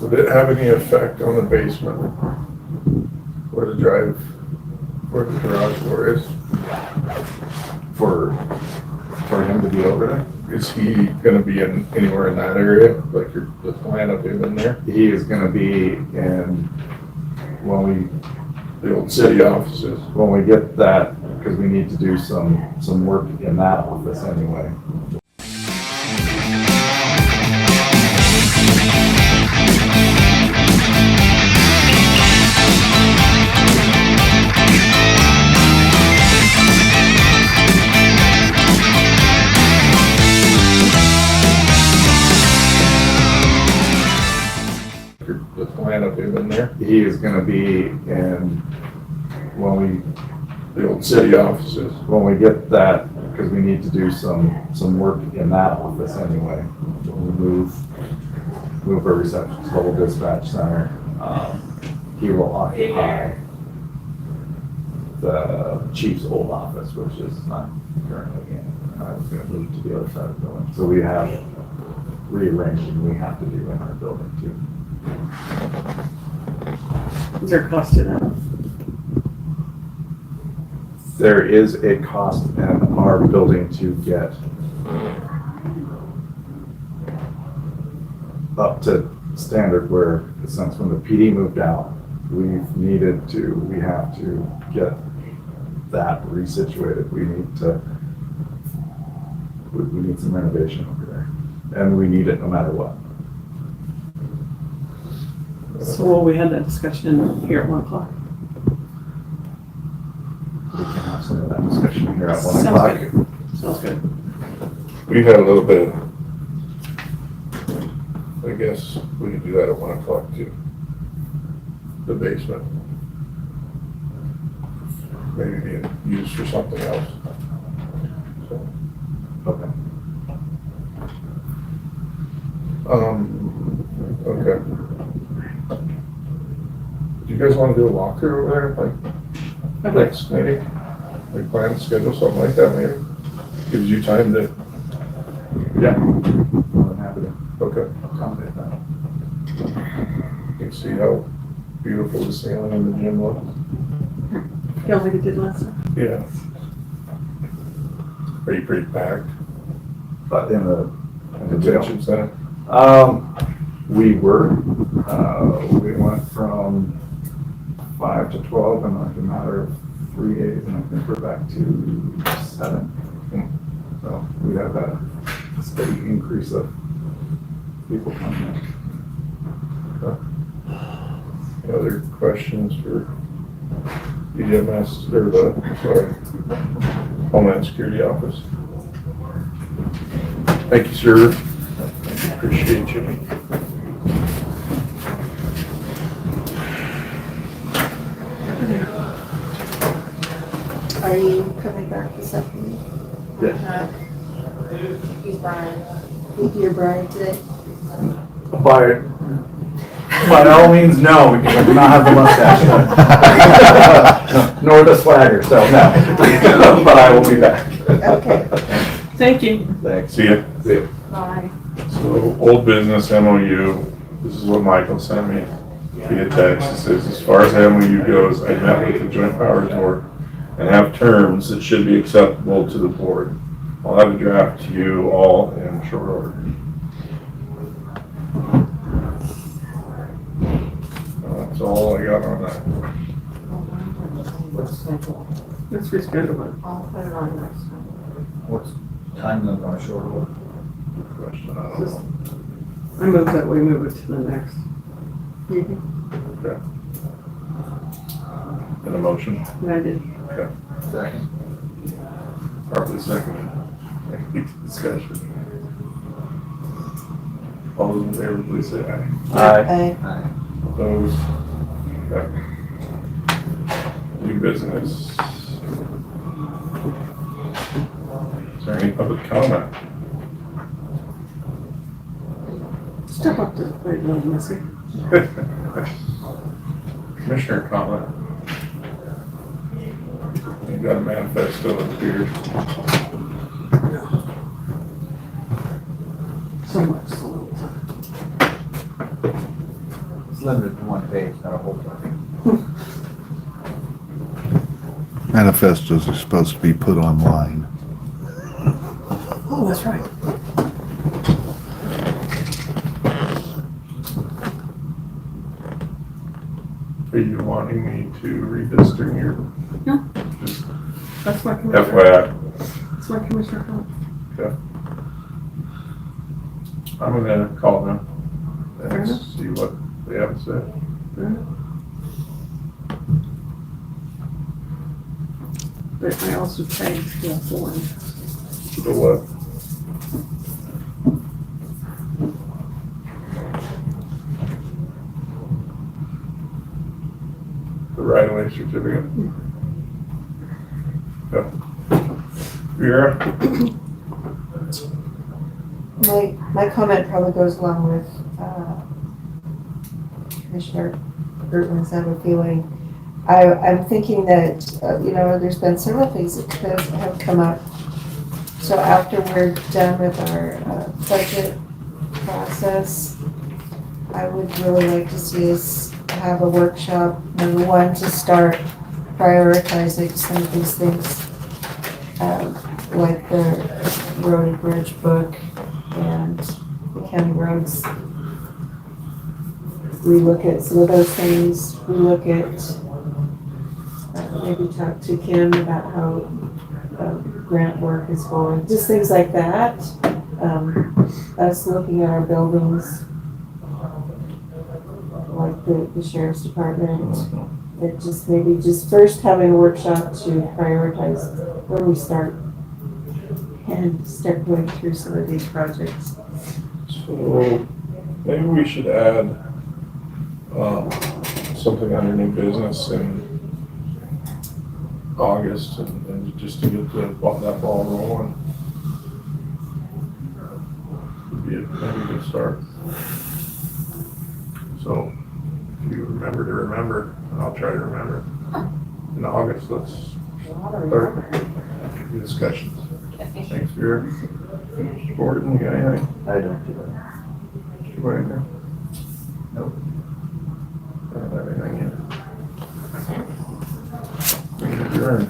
Would it have any effect on the basement where the garage door is? For him to be over there? Is he gonna be anywhere in that area, like the plan of him in there? He is gonna be in, The old city offices? when we get that, because we need to do some work in that office anyway. already been there? He is gonna be in, when The old city offices. we get that, because we need to do some work in that office anyway. When we move our reception, the whole dispatch center, he will occupy the chief's old office, which is not currently in. And I was gonna move to the other side of the building. So we have rearranging we have to do in our building too. Is there a cost to that? There is a cost in our building to get up to standard where, since when the PD moved out, we have to get that resituated. We need some renovation over there, and we need it no matter what. So we had that discussion here at 1 o'clock. We can have some of that discussion here at 1 Sounds o'clock. good. Sounds good. We had a little bit, I guess we could do that at 1 o'clock too. The basement. Maybe being used for something else. So, Okay. Okay. Do you guys want to do a walkthrough over there, like next meeting? Like plan to schedule something like that maybe? Gives you time to, Yeah. More than happy to okay. accommodate that. You can see how beautiful the ceiling in the gym looks. Feel like it did last time. Yeah. Are you pretty packed? But in the Detention center? We went from 5 to 12 in like a matter of 3 days, and I think we're back to 7. So we have a steady increase of people coming in. Any other questions for EMS, or Homeland Security Office? Thank you, sir. Appreciate you. Are you coming back this afternoon? Yeah. He's Brian. You're Brian today? By all means, no, because I do not have the mustache. Nor the swagger, so no. But I will be back. Okay. Thank you. Thanks. See ya. See ya. Bye. So, old business MOU, this is what Michael sent me via text. It says, as far as MOU goes, I met with the Joint Powers Board and have terms that should be acceptable to the board. I'll have a draft to you all in short order. That's all I got on that. Let's reschedule it. I'll put it on next time. What's time limit on a short order? Question, I don't know. I move that we move it to the next. Okay. In a motion? And I did. Okay. Second. Probably second. Any discussion? All those in favor, please say aye. Aye. Aye. Opposed? Okay. New business. Is there any public comment? Step up to the plate, little missy. Commissioner comment. You got a manifesto up here. So much, so little time. It's limited to 1 page, not a whole book. Manifestos are supposed to be put online. Oh, that's right. Are you wanting me to read this during your No. That's my commissioner. FYI? That's my commissioner comment. Okay. I'm gonna call them Fair and enough. see what they have to say. But I also tagged the form. So what? nice certificate. Yeah. Vera? My comment probably goes along with Commissioner Gertman's. I have a feeling. I'm thinking that, there's been several things that have come up. So after we're done with our budget process, I would really like to see us have a workshop, number one, to start prioritizing some of these things, like the road and bridge book and the county roads. We look at some of those things. We look at, maybe talk to Kim about how grant work is going, just things like that. Us looking at our buildings, like the sheriff's department, it just maybe just first having a workshop to prioritize where we start and start going through some of these projects. So maybe we should add something under new business in August and just to get that ball rolling. Would be maybe a good start. So if you remember to remember, and I'll try to remember, in August, let's start the discussions. Thanks, Vera. Mr. Gordon, you got anything? I don't do that. Mr. Wagner? Nope. I don't have anything yet. Adjourned.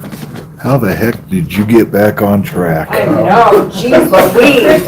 How the heck did you get back on track? I know, geez Louise.